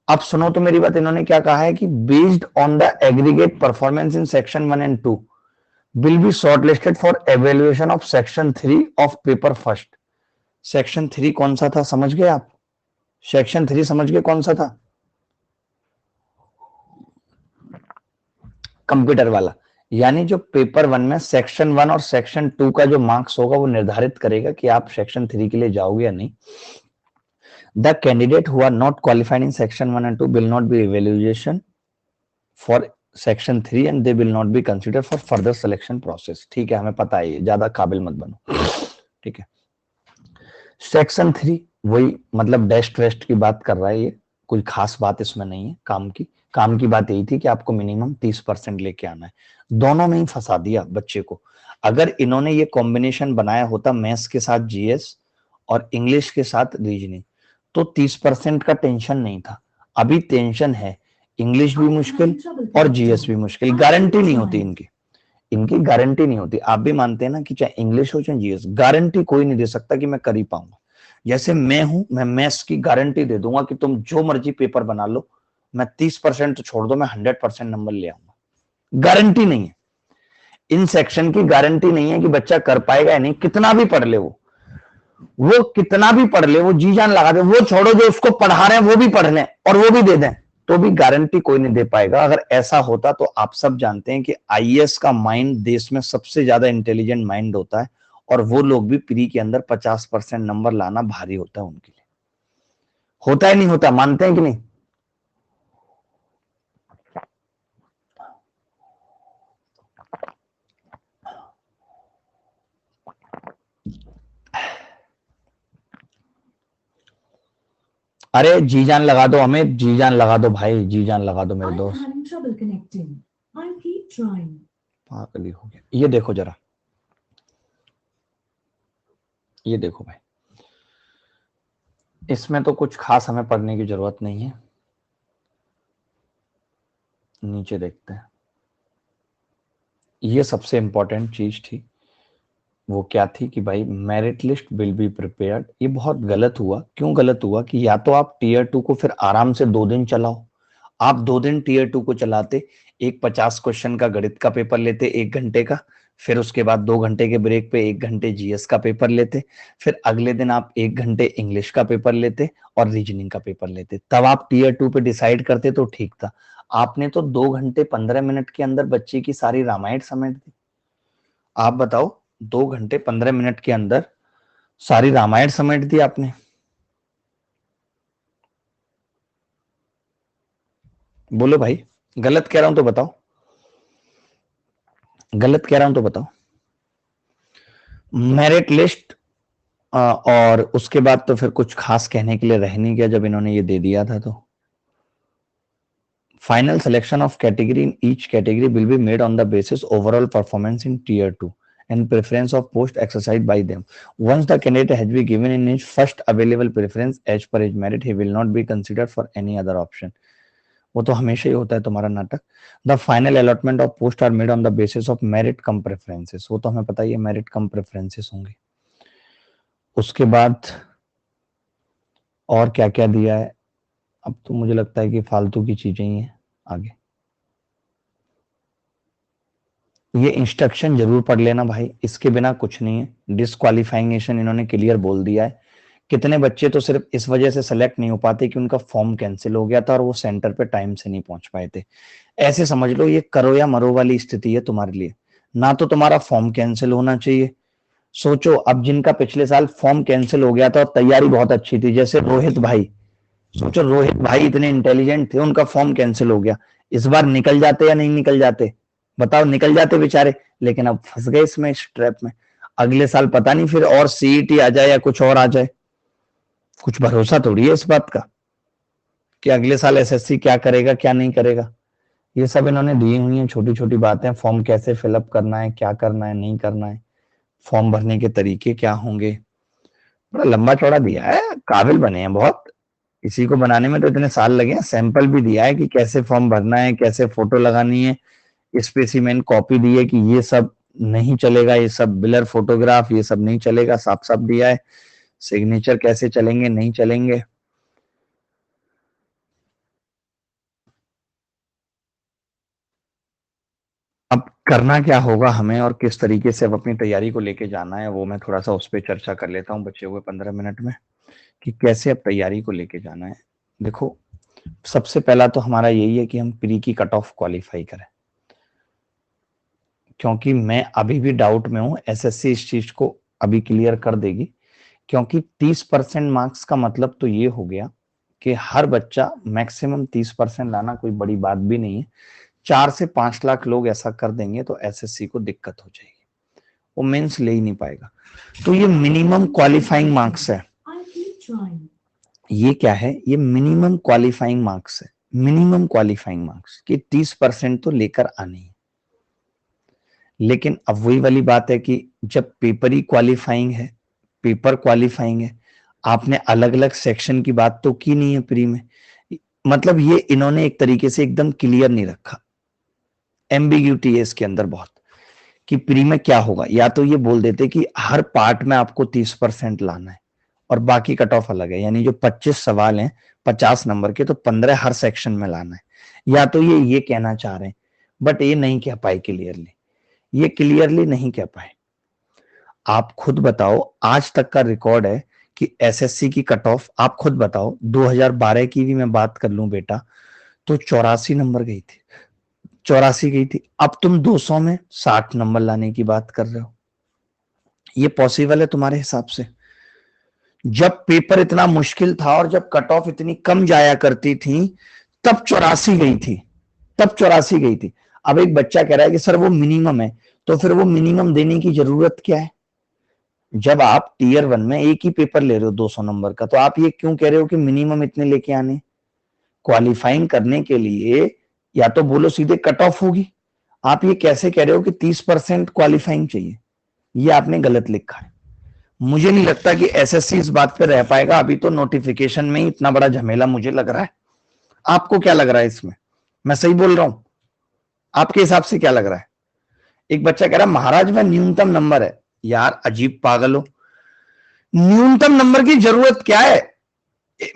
अब सुनो तो मेरी बात, इन्होंने क्या कहा है कि based on the aggregate performance in section 1 and 2 will be shortlisted for evaluation of section 3 of paper first। Section 3 कौन सा था समझ गए आप? सेक्शन 3 समझ गए कौन सा था? कंप्यूटर वाला। यानी जो पेपर 1 में सेक्शन 1 और सेक्शन 2 का जो मार्क्स होगा वो निर्धारित करेगा कि आप सेक्शन 3 के लिए जाओगे या नहीं। The candidate who are not qualified in section 1 and 2 will not be evaluation for section 3 and they will not be consider for further selection process. ठीक है, हमें पता है, ज्यादा काबिल मत बनो। ठीक है, सेक्शन 3 वही मतलब डेस्ट वेस्ट की बात कर रहा है, ये कोई खास बात इसमें नहीं है। काम की बात यही थी कि आपको मिनिमम 30% लेके आना है। दोनों में ही फंसा दिया बच्चे को। अगर इन्होंने ये कॉम्बिनेशन बनाया होता मैथ्स के साथ जीएस और इंग्लिश के साथ रीजनिंग, तो 30% का टेंशन नहीं था। अभी टेंशन है, इंग्लिश भी मुश्किल और जीएस भी मुश्किल। गारंटी नहीं होती इनकी गारंटी नहीं होती। आप भी मानते हैं ना कि चाहे इंग्लिश हो चाहे जीएस, गारंटी कोई नहीं दे सकता कि मैं कर ही पाऊंगा। जैसे मैं हूं, मैं मैथ्स की गारंटी दे दूंगा कि तुम जो मर्जी पेपर बना लो, मैं 30% तो छोड़ दो, मैं 100% नंबर ले आऊंगा। गारंटी नहीं है। इन सेक्शन की गारंटी नहीं है कि बच्चा कर पाएगा या नहीं। कितना भी पढ़ ले वो कितना भी पढ़ ले, वो जी जान लगा दे, वो छोड़ो, जो उसको पढ़ा रहे हैं वो भी पढ़ लें और वो भी दे दें, तो भी गारंटी कोई नहीं दे पाएगा। अगर ऐसा होता तो आप सब जानते हैं कि आईएएस का माइंड देश में सबसे ज्यादा इंटेलिजेंट माइंड होता है, और वो लोग भी प्री के अंदर 50% नंबर लाना भारी होता है उनके लिए। होता है नहीं होता, मानते हैं कि नहीं? अरे जी जान लगा दो हमें, जी जान लगा दो भाई, जी जान लगा दो मेरे दोस्त। पागल हो गया। ये देखो जरा, ये देखो भाई, इसमें तो कुछ खास हमें पढ़ने की जरूरत नहीं है। नीचे देखते हैं, ये सबसे इंपॉर्टेंट चीज थी। वो क्या थी कि भाई merit list will be prepared. ये बहुत गलत हुआ। क्यों गलत हुआ? कि या तो आप टीयर 2 को फिर आराम से 2 दिन चलाओ। आप 2 दिन टीयर 2 को चलाते, एक 50 क्वेश्चन का गणित का पेपर लेते 1 घंटे का, फिर उसके बाद 2 घंटे के ब्रेक पे 1 घंटे जीएस का पेपर लेते, फिर अगले दिन आप 1 घंटे इंग्लिश का पेपर लेते और रीजनिंग का पेपर लेते। तब आप टीयर 2 पे डिसाइड करते तो ठीक था। आपने तो 2 घंटे 15 मिनट के अंदर बच्चे की सारी रामायण समेट दी। आप बताओ, 2 घंटे 15 मिनट के अंदर सारी रामायण समेट दी आपने। बोलो भाई, गलत कह रहा हूं तो बताओ, गलत कह रहा हूं तो बताओ। मेरिट लिस्ट और उसके बाद तो फिर कुछ खास कहने के लिए रह नहीं गया जब इन्होंने ये दे दिया था। तो final selection of category in each category will be made on the basis overall performance in tier 2 and preference of post exercised by them. Once the candidate has been given in his first available preference as per his merit, he will not be considered for any other option. वो तो हमेशा ही होता है तुम्हारा नाटक। The final allotment of post are made on the basis of merit cum preferences, वो तो हमें पता ही है मेरिट कम प्रेफरेंसेस होंगे। उसके बाद और क्या क्या दिया है, अब तो मुझे लगता है कि फालतू की चीजें ही हैं आगे। ये इंस्ट्रक्शन जरूर पढ़ लेना भाई, इसके बिना कुछ नहीं है। डिस्क्वालिफिकेशन इन्होंने क्लियर बोल दिया है। कितने बच्चे तो सिर्फ इस वजह से सेलेक्ट नहीं हो पाते कि उनका फॉर्म कैंसिल हो गया था और वो सेंटर पे टाइम से नहीं पहुंच पाए थे। ऐसे समझ लो ये करो या मरो वाली स्थिति है तुम्हारे लिए। ना तो तुम्हारा फॉर्म कैंसिल होना चाहिए। सोचो अब जिनका पिछले साल फॉर्म कैंसिल हो गया था और तैयारी बहुत अच्छी थी, जैसे रोहित भाई, सोचो रोहित भाई इतने इंटेलिजेंट थे, उनका फॉर्म कैंसिल हो गया। इस बार निकल जाते या नहीं निकल जाते, बताओ, निकल जाते बेचारे। लेकिन अब फंस गए इसमें, इस ट्रैप में। अगले साल पता नहीं फिर और सीईटी आ जाए या कुछ और आ जाए, कुछ भरोसा थोड़ी है इस बात का कि अगले साल एसएससी क्या करेगा क्या नहीं करेगा। ये सब इन्होंने दी हुई है छोटी छोटी बातें, फॉर्म कैसे फिलअप करना है, क्या करना है नहीं करना है, फॉर्म भरने के तरीके क्या होंगे, बड़ा लंबा चौड़ा दिया है। काबिल बने हैं बहुत, इसी को बनाने में तो इतने साल लगे हैं। सैंपल भी दिया है कि कैसे फॉर्म भरना है, कैसे फोटो लगानी है, स्पेसिमेन कॉपी दी है कि ये सब नहीं चलेगा, ये सब ब्लर फोटोग्राफ ये सब नहीं चलेगा, साफ साफ दिया है। सिग्नेचर कैसे चलेंगे नहीं चलेंगे। अब करना क्या होगा हमें और किस तरीके से अब अपनी तैयारी को लेके जाना है, वो मैं थोड़ा सा उस पर चर्चा कर लेता हूँ बचे हुए 15 मिनट में, कि कैसे अब तैयारी को लेके जाना है। देखो, सबसे पहला तो हमारा यही है कि हम प्री की कट ऑफ क्वालिफाई करें, क्योंकि मैं अभी भी डाउट में हूं एसएससी इस चीज को अभी क्लियर कर देगी। क्योंकि 30% मार्क्स का मतलब तो ये हो गया कि हर बच्चा मैक्सिमम 30% लाना कोई बड़ी बात भी नहीं है। 4 से 5 लाख लोग ऐसा कर देंगे तो एसएससी को दिक्कत हो जाएगी, वो मेंस ले ही नहीं पाएगा। तो ये मिनिमम क्वालिफाइंग मार्क्स है। ये क्या है, ये मिनिमम क्वालिफाइंग मार्क्स है। मिनिमम क्वालिफाइंग मार्क्स कि 30% तो लेकर आने ही। लेकिन अब वही वाली बात है कि जब पेपर ही क्वालिफाइंग है, पेपर क्वालिफाइंग है, आपने अलग अलग सेक्शन की बात तो की नहीं है प्री में। मतलब ये इन्होंने एक तरीके से एकदम क्लियर नहीं रखा, एम्बिग्यूटी है इसके अंदर बहुत, कि प्री में क्या होगा। या तो ये बोल देते कि हर पार्ट में आपको 30% लाना है और बाकी कट ऑफ अलग है, यानी जो 25 सवाल हैं 50 नंबर के, तो 15 हर सेक्शन में लाना है। या तो ये कहना चाह रहे हैं, बट ये नहीं कह पाए क्लियरली, ये क्लियरली नहीं कह पाए। आप खुद बताओ, आज तक का रिकॉर्ड है कि एसएससी की कट ऑफ, आप खुद बताओ, 2012 की भी मैं बात कर लूं बेटा, तो 84 नंबर गई थी, 84 गई थी। अब तुम 200 में 60 नंबर लाने की बात कर रहे हो, ये पॉसिबल है तुम्हारे हिसाब से? जब पेपर इतना मुश्किल था और जब कट ऑफ इतनी कम जाया करती थी, तब 84 गई थी, तब 84 गई थी। अब एक बच्चा कह रहा है कि सर वो मिनिमम है, तो फिर वो मिनिमम देने की जरूरत क्या है? जब आप टीयर 1 में एक ही पेपर ले रहे हो 200 नंबर का, तो आप ये क्यों कह रहे हो कि मिनिमम इतने लेके आने? क्वालिफाइंग करने के लिए या तो बोलो सीधे कट ऑफ होगी। आप ये कैसे कह रहे हो कि 30% क्वालिफाइंग चाहिए? ये आपने गलत लिखा है। मुझे नहीं लगता कि एसएससी इस बात पे रह पाएगा, अभी तो नोटिफिकेशन में ही इतना बड़ा झमेला मुझे लग रहा है। आपको क्या लग रहा है इसमें? मैं सही बोल रहा हूं? आपके हिसाब से क्या लग रहा है? एक बच्चा कह रहा है महाराज में न्यूनतम नंबर है। यार अजीब पागल हो, न्यूनतम नंबर की जरूरत क्या है?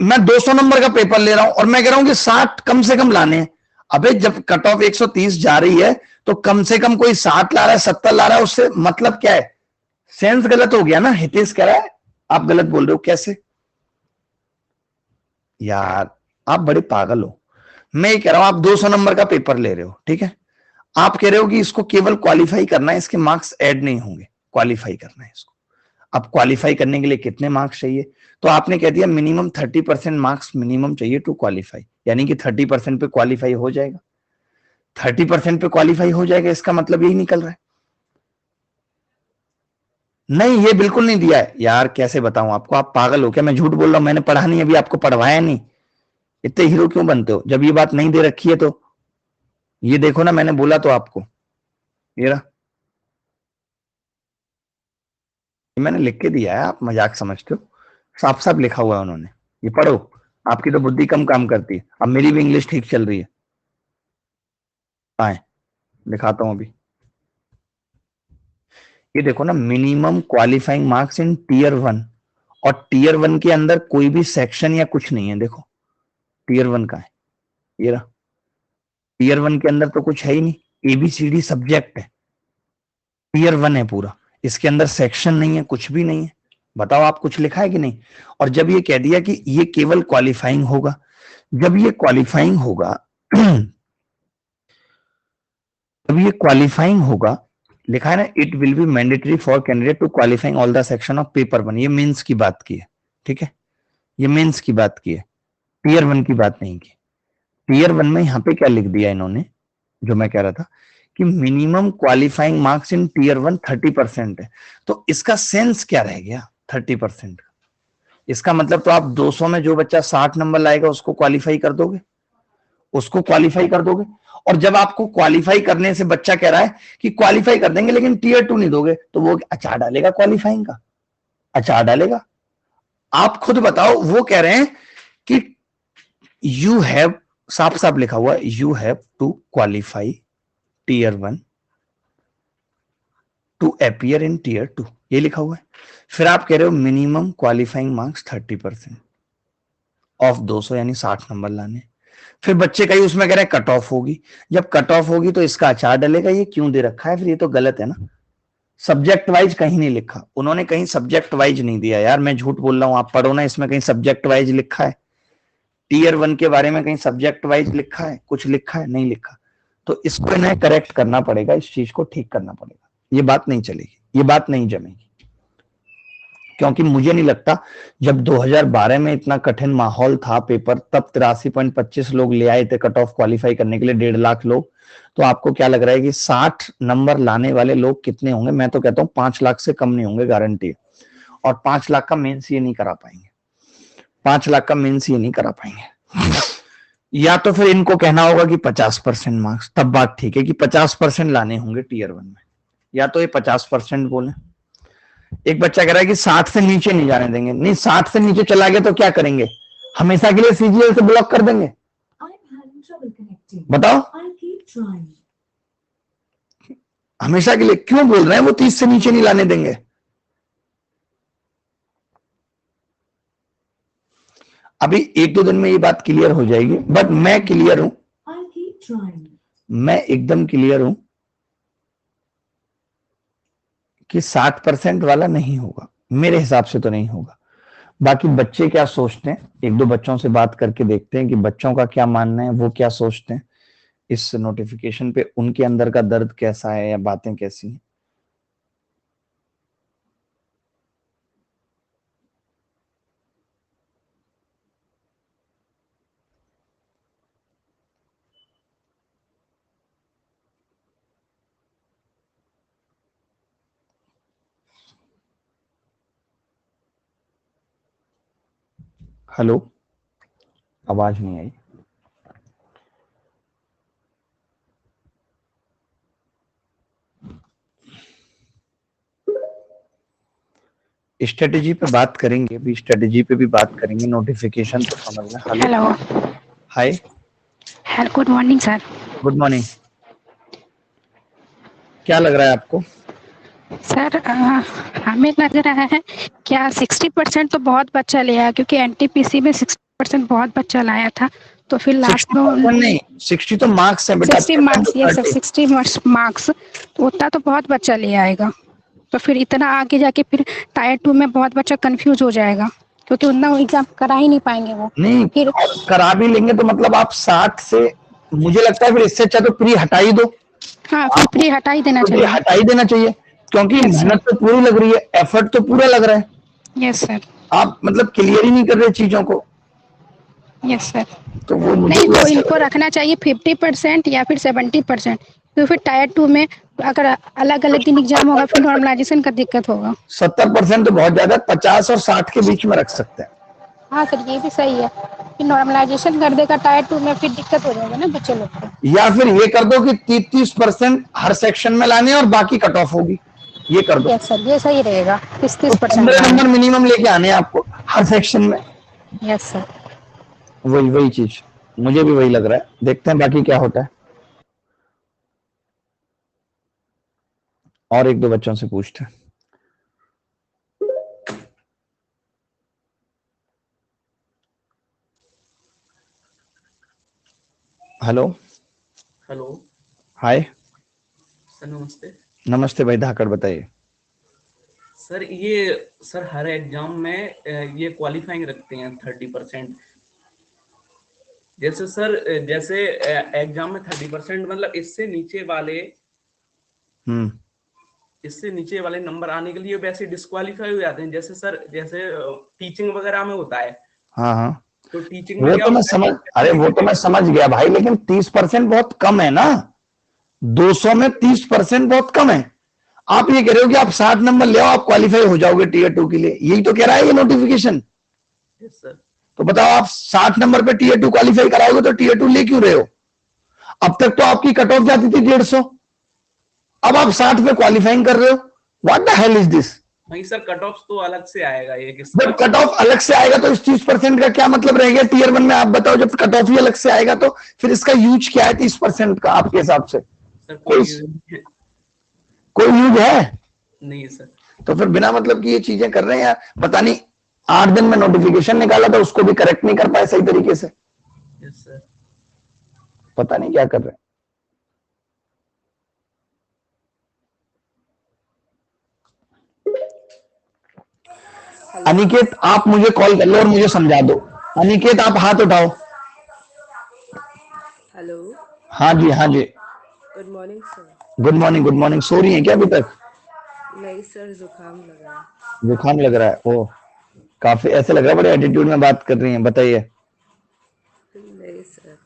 मैं 200 नंबर का पेपर ले रहा हूं और मैं कह रहा हूं कि 60 कम से कम लाने हैं। अबे जब कट ऑफ 130 जा रही है तो कम से कम कोई 60 ला रहा है, 70 ला रहा है, उससे मतलब क्या है? सेंस गलत हो गया ना। हितेश कह रहा है आप गलत बोल रहे हो, कैसे? यार आप बड़े पागल हो। मैं ये कह रहा हूं आप 200 नंबर का पेपर ले रहे हो, ठीक है, आप कह रहे हो कि इसको केवल क्वालिफाई करना है, इसके मार्क्स ऐड नहीं होंगे, क्वालिफाई करना है इसको। अब क्वालिफाई करने के लिए कितने मार्क्स चाहिए? तो आपने कह दिया मिनिमम 30% मार्क्स मिनिमम चाहिए टू क्वालिफाई, यानी कि 30% पे क्वालिफाई हो जाएगा। 30% पे क्वालिफाई हो जाएगा, इसका मतलब यही निकल रहा है। नहीं, ये बिल्कुल नहीं दिया है यार, कैसे बताऊं आपको, आप पागल हो क्या? मैं झूठ बोल रहा हूं? मैंने पढ़ा नहीं, अभी आपको पढ़वाया नहीं। इतने हीरो क्यों बनते हो जब ये बात नहीं दे रखी है? तो ये देखो ना, मैंने बोला तो आपको, ये रहा, ये मैंने लिख के दिया है, आप मजाक समझते हो? साफ साफ लिखा हुआ है उन्होंने, ये पढ़ो। आपकी तो बुद्धि कम काम करती है, अब मेरी भी इंग्लिश ठीक चल रही है। आए दिखाता हूं अभी, ये देखो ना, minimum qualifying marks in tier 1, और टीयर 1 के अंदर कोई भी सेक्शन या कुछ नहीं है। देखो टीयर 1 का है, ये रहा, टीयर 1 के अंदर तो कुछ है ही नहीं, एबीसीडी सब्जेक्ट है, टीयर 1 है पूरा, इसके अंदर सेक्शन नहीं है, कुछ भी नहीं है। बताओ आप कुछ लिखा है कि नहीं? और जब ये कह दिया कि ये केवल क्वालिफाइंग होगा, जब ये क्वालिफाइंग होगा जब ये क्वालिफाइंग होगा, लिखा है ना, it will be mandatory for candidate to qualifying all the section of paper 1, ये मेंस की बात की है, ठीक है, ये मेंस की बात की है, टीयर 1 की बात नहीं की। टीयर 1 में यहां पे क्या लिख दिया इन्होंने, जो मैं कह रहा था कि minimum qualifying marks in tier 1 30% है, तो इसका सेंस क्या रह गया 30% का? इसका मतलब तो आप 200 में जो बच्चा 60 नंबर लाएगा उसको क्वालिफाई कर दोगे, उसको क्वालिफाई कर दोगे। और जब आपको क्वालिफाई करने से बच्चा कह रहा है कि क्वालिफाई कर देंगे लेकिन टीयर 2 नहीं दोगे, तो वो अचार डालेगा, क्वालिफाइंग का अचार डालेगा। आप खुद बताओ, वो कह रहे हैं कि यू हैव, साफ साफ लिखा हुआ, you have to qualify tier 1 to appear in tier 2, ये लिखा हुआ है। फिर आप कह रहे हो मिनिमम क्वालिफाइंग मार्क्स 30% ऑफ 200, यानी 60 नंबर लाने। फिर बच्चे कहीं उसमें कह रहे हैं कट ऑफ होगी, जब कट ऑफ होगी तो इसका अचार डलेगा, ये क्यों दे रखा है? फिर ये तो गलत है ना, सब्जेक्ट वाइज कहीं नहीं लिखा उन्होंने, कहीं सब्जेक्ट वाइज नहीं दिया यार, मैं झूठ बोल रहा हूं, आप पढ़ो ना, इसमें कहीं सब्जेक्ट वाइज लिखा है? टीयर 1 के बारे में कहीं सब्जेक्ट वाइज लिखा है? कुछ लिखा है? नहीं लिखा। तो इसको इन्हें करेक्ट करना पड़ेगा, इस चीज को ठीक करना पड़ेगा, ये बात नहीं चलेगी, ये बात नहीं जमेगी। क्योंकि मुझे नहीं लगता जब 2012 में इतना कठिन माहौल था पेपर, तब 83.25 लोग ले आए थे कट ऑफ क्वालिफाई करने के लिए, 1.5 लाख लोग। तो आपको क्या लग रहा है कि 60 नंबर लाने वाले लोग कितने होंगे? मैं तो कहता हूं 5 लाख से कम नहीं होंगे, गारंटी। और 5 लाख का मेंस ये नहीं करा पाएंगे, 5 लाख का मेंस ये नहीं करा पाएंगे। या तो फिर इनको कहना होगा कि 50% मार्क्स, तब बात ठीक है कि 50% लाने होंगे टीयर 1 में, या तो ये 50% बोले। एक बच्चा कह रहा है कि 60 से नीचे नहीं जाने देंगे, नहीं 60 से नीचे चला गया तो क्या करेंगे? हमेशा के लिए सीजीएल से ब्लॉक कर देंगे? बताओ, हमेशा के लिए क्यों बोल रहे हैं वो 30 से नीचे नहीं लाने देंगे? अभी 1-2 दिन में ये बात क्लियर हो जाएगी, बट मैं क्लियर हूं, मैं एकदम क्लियर हूं कि 60% वाला नहीं होगा, मेरे हिसाब से तो नहीं होगा। बाकी बच्चे क्या सोचते हैं, 1-2 बच्चों से बात करके देखते हैं कि बच्चों का क्या मानना है, वो क्या सोचते हैं इस नोटिफिकेशन पे, उनके अंदर का दर्द कैसा है या बातें कैसी हैं। हेलो, आवाज नहीं आई। स्ट्रेटेजी पे बात करेंगे, अभी स्ट्रेटेजी पे भी बात करेंगे, नोटिफिकेशन तो समझना। Hello, hi, good morning sir. Good morning. क्या लग रहा है आपको? सर हमें लग रहा है क्या 60% तो बहुत बच्चा ले आया, क्योंकि एनटीपीसी में 60% बहुत बच्चा लाया था, तो फिर लास्ट में नहीं, 60 तो मार्क्स है बेटा, 60 मार्क्स, ये सर 60 मार्क्स, तो उतना तो बहुत बच्चा ले आएगा। तो फिर इतना आगे जाके फिर टायर 2 में बहुत बच्चा कंफ्यूज हो जाएगा, क्योंकि उतना एग्जाम करा ही नहीं पाएंगे वो। नहीं, फिर करा भी लेंगे तो मतलब आप 60 से, मुझे लगता है फिर इससे अच्छा तो प्री हटा ही दो। हाँ, फिर प्री हटा ही देना चाहिए, हटा ही देना चाहिए, क्योंकि मेहनत तो पूरी लग रही है, एफर्ट तो पूरा लग रहा है। Yes sir. आप मतलब क्लियर ही नहीं कर रहे चीजों को। Yes sir. तो वो नहीं, तो इनको रखना चाहिए 50% या फिर 70%, तो फिर टायर 2 में अगर अलग अलग दिन एग्जाम होगा फिर नॉर्मलाइजेशन का दिक्कत होगा। 70% तो बहुत ज्यादा, 50 और 60 के बीच में रख सकते हैं। हाँ सर, ये भी सही है, फिर नॉर्मलाइजेशन कर देगा टायर 2 में, फिर दिक्कत हो जाएगा ना बच्चे लोग को। या फिर ये कर दो कि 30% हर सेक्शन में लाने और बाकी कट ऑफ होगी, ये कर दो। यस सर, ये सही रहेगा, 30% 15 नंबर मिनिमम लेके आने आपको हर सेक्शन में। Yes sir. वही वही चीज, मुझे भी वही लग रहा है, देखते हैं बाकी क्या होता है। और एक दो बच्चों से पूछते हैं। हेलो। हेलो। हाय। सर नमस्ते। नमस्ते भाई धाकड़, बताइए। सर ये सर हर एग्जाम में ये क्वालिफाइंग रखते हैं 30%। जैसे सर जैसे एग्जाम में 30% मतलब हम्म। इससे नीचे वाले नंबर आने के लिए वैसे डिस्क्वालीफाई हो जाते हैं। जैसे सर जैसे टीचिंग वगैरह में होता है, हाँ हाँ, तो टीचिंग में वो क्या तो मैं होता समझ, है अरे वो तो मैं नेगेटिव। समझ गया भाई, लेकिन 30% बहुत कम है ना। 200 में 30% बहुत कम है। आप ये कह रहे हो कि आप 60 नंबर ले आओ, आप क्वालिफाई हो जाओगे टीयर 2 के लिए, यही तो कह रहा है ये नोटिफिकेशन। Yes sir. तो बताओ, आप 60 नंबर पे टीयर 2 क्वालिफाई कराओगे तो टीयर 2 ले क्यों रहे हो? अब तक तो आपकी कट ऑफ जाती थी 150, अब आप 60 पे क्वालिफाइंग कर रहे हो। What the hell is this? वहीं सर कट ऑफ तो अलग से आएगा ये किसका। जब कट ऑफ अलग से आएगा तो इस 30% का क्या मतलब रह गया टीयर 1 में? आप बताओ, जब कट ऑफ ही अलग से आएगा तो फिर इसका यूज क्या है 30% का आपके हिसाब से? सर कोई कोई कोई यूज है? नहीं सर। तो फिर बिना मतलब की ये चीजें कर रहे हैं यार। पता नहीं, 8 दिन में नोटिफिकेशन निकाला था, उसको भी करेक्ट नहीं कर पाए सही तरीके से। Yes sir. पता नहीं क्या कर रहे हैं। हेलो। अनिकेत, आप मुझे कॉल कर लो और मुझे समझा दो। अनिकेत, आप हाथ उठाओ। हेलो। हाँ जी, हाँ जी। Good morning sir. Good morning, good morning. सो रही हैं क्या अभी तक? नहीं सर, जुकाम लगा जुकाम लग रहा है? ओ, काफी ऐसे लग रहा है बड़े एटीट्यूड में बात कर रही हैं, बताइए। है। नहीं सर।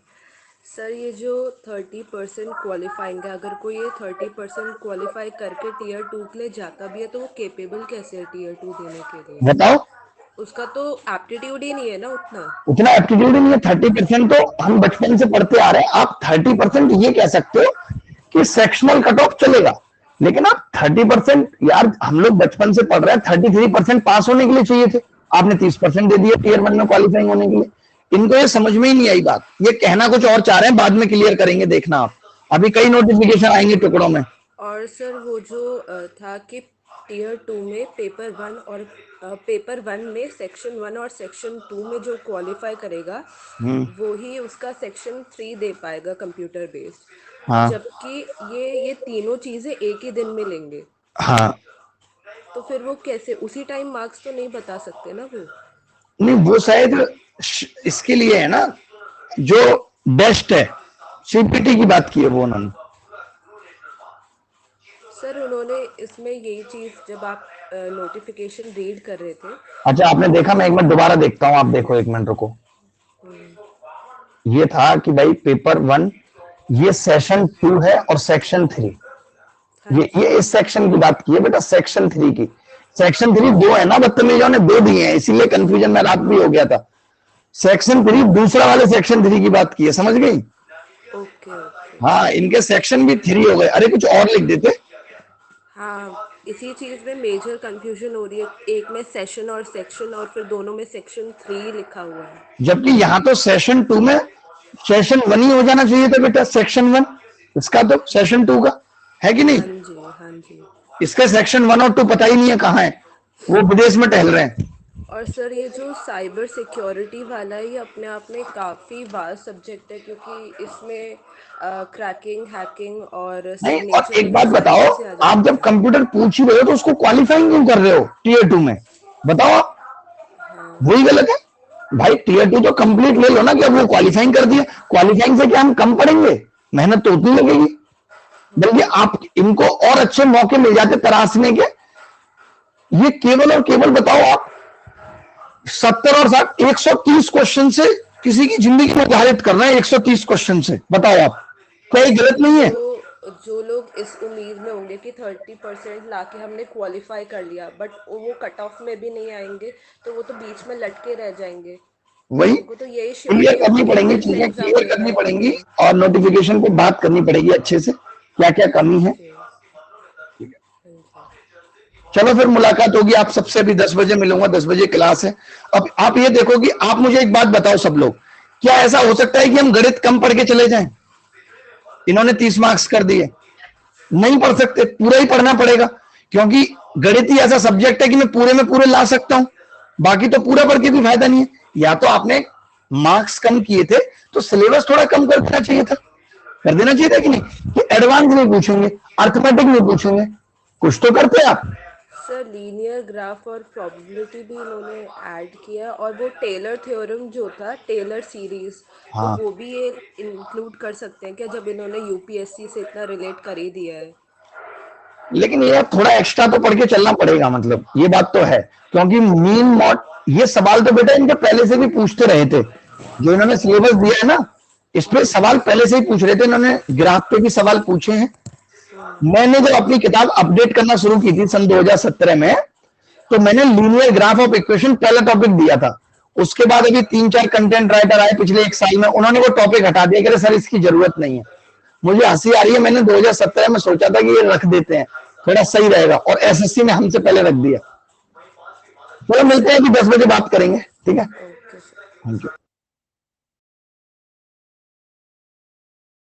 सर ये जो 30% क्वालिफाइंग है, अगर कोई ये 30% क्वालिफाई करके टीयर 2 के लिए जाता भी है तो वो केपेबल कैसे है टीयर 2 देने के लिए? बताओ। उसका तो एप्टीट्यूड ही नहीं है ना उतना। उतना एप्टीट्यूड ही नहीं है। 30% तो हम बचपन से पढ़ते आ रहे हैं। आप 30% ये कह सकते हो कि सेक्शनल कट ऑफ चलेगा, लेकिन आप 30%, यार हम लोग बचपन से पढ़ रहे हैं, 33% पास होने के लिए चाहिए थे, आपने 30% दे दिए टीयर 1 में क्वालिफाइंग होने के लिए। इनको ये समझ में ही नहीं आई बात, ये कहना कुछ और चाह रहे हैं, बाद में क्लियर करेंगे, देखना आप। अभी कई नोटिफिकेशन आएंगे टुकड़ों में। और सर वो जो था कि टीयर 2 में पेपर 1 में सेक्शन 1 और सेक्शन 2 में जो क्वालिफाई करेगा वो ही उसका सेक्शन 3 दे पाएगा कंप्यूटर बेस्ड, हाँ जबकि ये तीनों चीज़ें एक ही दिन में लेंगे। हाँ। तो फिर वो कैसे उसी टाइम मार्क्स तो नहीं बता सकते ना वो। नहीं, वो शायद इसके लिए है ना, जो बेस्ट है, सीपीटी की बात की है वो उन्होंने। सर उन्होंने इसमें यही चीज़ जब आप नोटिफिकेशन रीड कर रहे थे अच्छा, आपने तो देखा? मैं एक मिनट दोबारा देखता हूँ, आप देखो, एक मिनट रुको। ये था कि भाई पेपर 1, ये सेशन 2 है और सेक्शन 3, हाँ जी। ये इस सेक्शन की बात की है बेटा, सेक्शन 3 की। सेक्शन 3 दो है ना, बदतमीजों ने दो दिए हैं, इसीलिए कंफ्यूजन में रात भी हो गया था। सेक्शन 3 दूसरा वाले सेक्शन 3 की बात की है, समझ गई? Okay okay. हाँ, इनके सेक्शन भी 3 हो गए। अरे कुछ और लिख देते। हाँ, इसी चीज़ में मेजर कंफ्यूजन हो रही है, एक में सेशन और सेक्शन और फिर दोनों में सेक्शन 3 लिखा हुआ है। जबकि यहां तो सेशन 2 में सेशन 1 ही हो जाना चाहिए था बेटा, सेक्शन 1। इसका तो सेशन 2 का है कि नहीं? हाँ जी हाँ जी। इसका सेक्शन 1 और 2 पता ही नहीं है कहाँ है, वो विदेश में टहल रहे हैं। और सर ये जो साइबर सिक्योरिटी वाला है ये अपने आप में काफ़ी वास्ट सब्जेक्ट है, क्योंकि इसमें क्रैकिंग, हैकिंग और नहीं, और सिग्नेचर, एक ये बात सारी बताओ, चीज़ें आ आप जाती जब हैं। कंप्यूटर पूछ ही रहे हो तो उसको क्वालिफाइंग क्यों कर रहे हो टीयर 2 में? बताओ आप। वही गलत है भाई। टीयर 2 तो कंप्लीट ले लो ना, कि अब वो क्वालिफाइंग कर दिया। क्वालिफाइंग से क्या हम कम पढ़ेंगे? मेहनत तो उतनी लगेगी, बल्कि आप इनको और अच्छे मौके मिल जाते तराशने के। ये केवल और केवल बताओ आप, 70 और 60, 130 क्वेश्चन से किसी की जिंदगी निर्धारित कर रहे हैं, 130 क्वेश्चन से। बताओ आप, क्या ये गलत नहीं है? जो जो लोग इस उम्मीद में होंगे कि 30% ला के हमने क्वालिफाई कर लिया, बट वो कट ऑफ में भी नहीं आएंगे तो वो तो बीच में लटके रह जाएंगे। वही उनको तो यही क्लियर श्योरिटी करनी होती कि पड़ेंगी फिर से चीजें, एग्ज़ाम क्लियर देना करनी है पड़ेंगी, उनको। और नोटिफिकेशन पे बात करनी पड़ेगी अच्छे से, क्या क्या कमी है। ओके। हाँ जी। चलो फिर मुलाकात होगी आप सबसे। अभी 10 बजे मिलूंगा, 10 बजे क्लास है। अब आप ये देखो कि आप मुझे एक बात बताओ सब लोग, क्या ऐसा हो सकता है कि हम गणित कम पढ़ के चले जाएं? इन्होंने 30 मार्क्स कर दिए, नहीं पढ़ सकते, पूरा ही पढ़ना पड़ेगा, क्योंकि गणित ही ऐसा सब्जेक्ट है कि मैं पूरे में पूरे ला सकता हूं, बाकी तो पूरा पढ़ के भी फायदा नहीं है। या तो आपने मार्क्स कम किए थे तो सिलेबस थोड़ा कम कर देना चाहिए था, कर देना चाहिए था कि नहीं, कि एडवांस नहीं पूछेंगे, अर्थमेटिक नहीं पूछेंगे, कुछ तो करते आप। सर लीनियर ग्राफ और प्रोबेबिलिटी भी इन्होंने ऐड किया, और वो टेलर थ्योरम जो था, टेलर सीरीज, तो हाँ, वो भी ये इंक्लूड कर सकते हैं क्या, जब इन्होंने यूपीएससी से इतना रिलेट कर ही दिया है। लेकिन ये थोड़ा एक्स्ट्रा तो पढ़ के चलना पड़ेगा, मतलब ये बात तो है, क्योंकि मीन मॉड ये सवाल तो बेटा इनके पहले से भी पूछते रहे थे, जो इन्होंने सिलेबस दिया है ना, इस पे सवाल पहले से ही पूछ रहे थे, इन्होंने ग्राफ पे भी सवाल पूछे हैं। मैंने जब अपनी किताब अपडेट करना शुरू की थी सन 2017 में, तो मैंने लीनियर ग्राफ ऑफ इक्वेशन पहला टॉपिक दिया था। उसके बाद अभी 3-4 कंटेंट राइटर आए पिछले एक साल में, उन्होंने वो टॉपिक हटा दिया, कह रहे सर इसकी जरूरत नहीं है। मुझे हंसी आ रही है, मैंने 2017 में सोचा था कि ये रख देते हैं, थोड़ा सही रहेगा, और एसएससी ने हमसे पहले रख दिया। चलो मिलते हैं कि 10 बजे बात करेंगे, ठीक है। Okay sir. Thank you.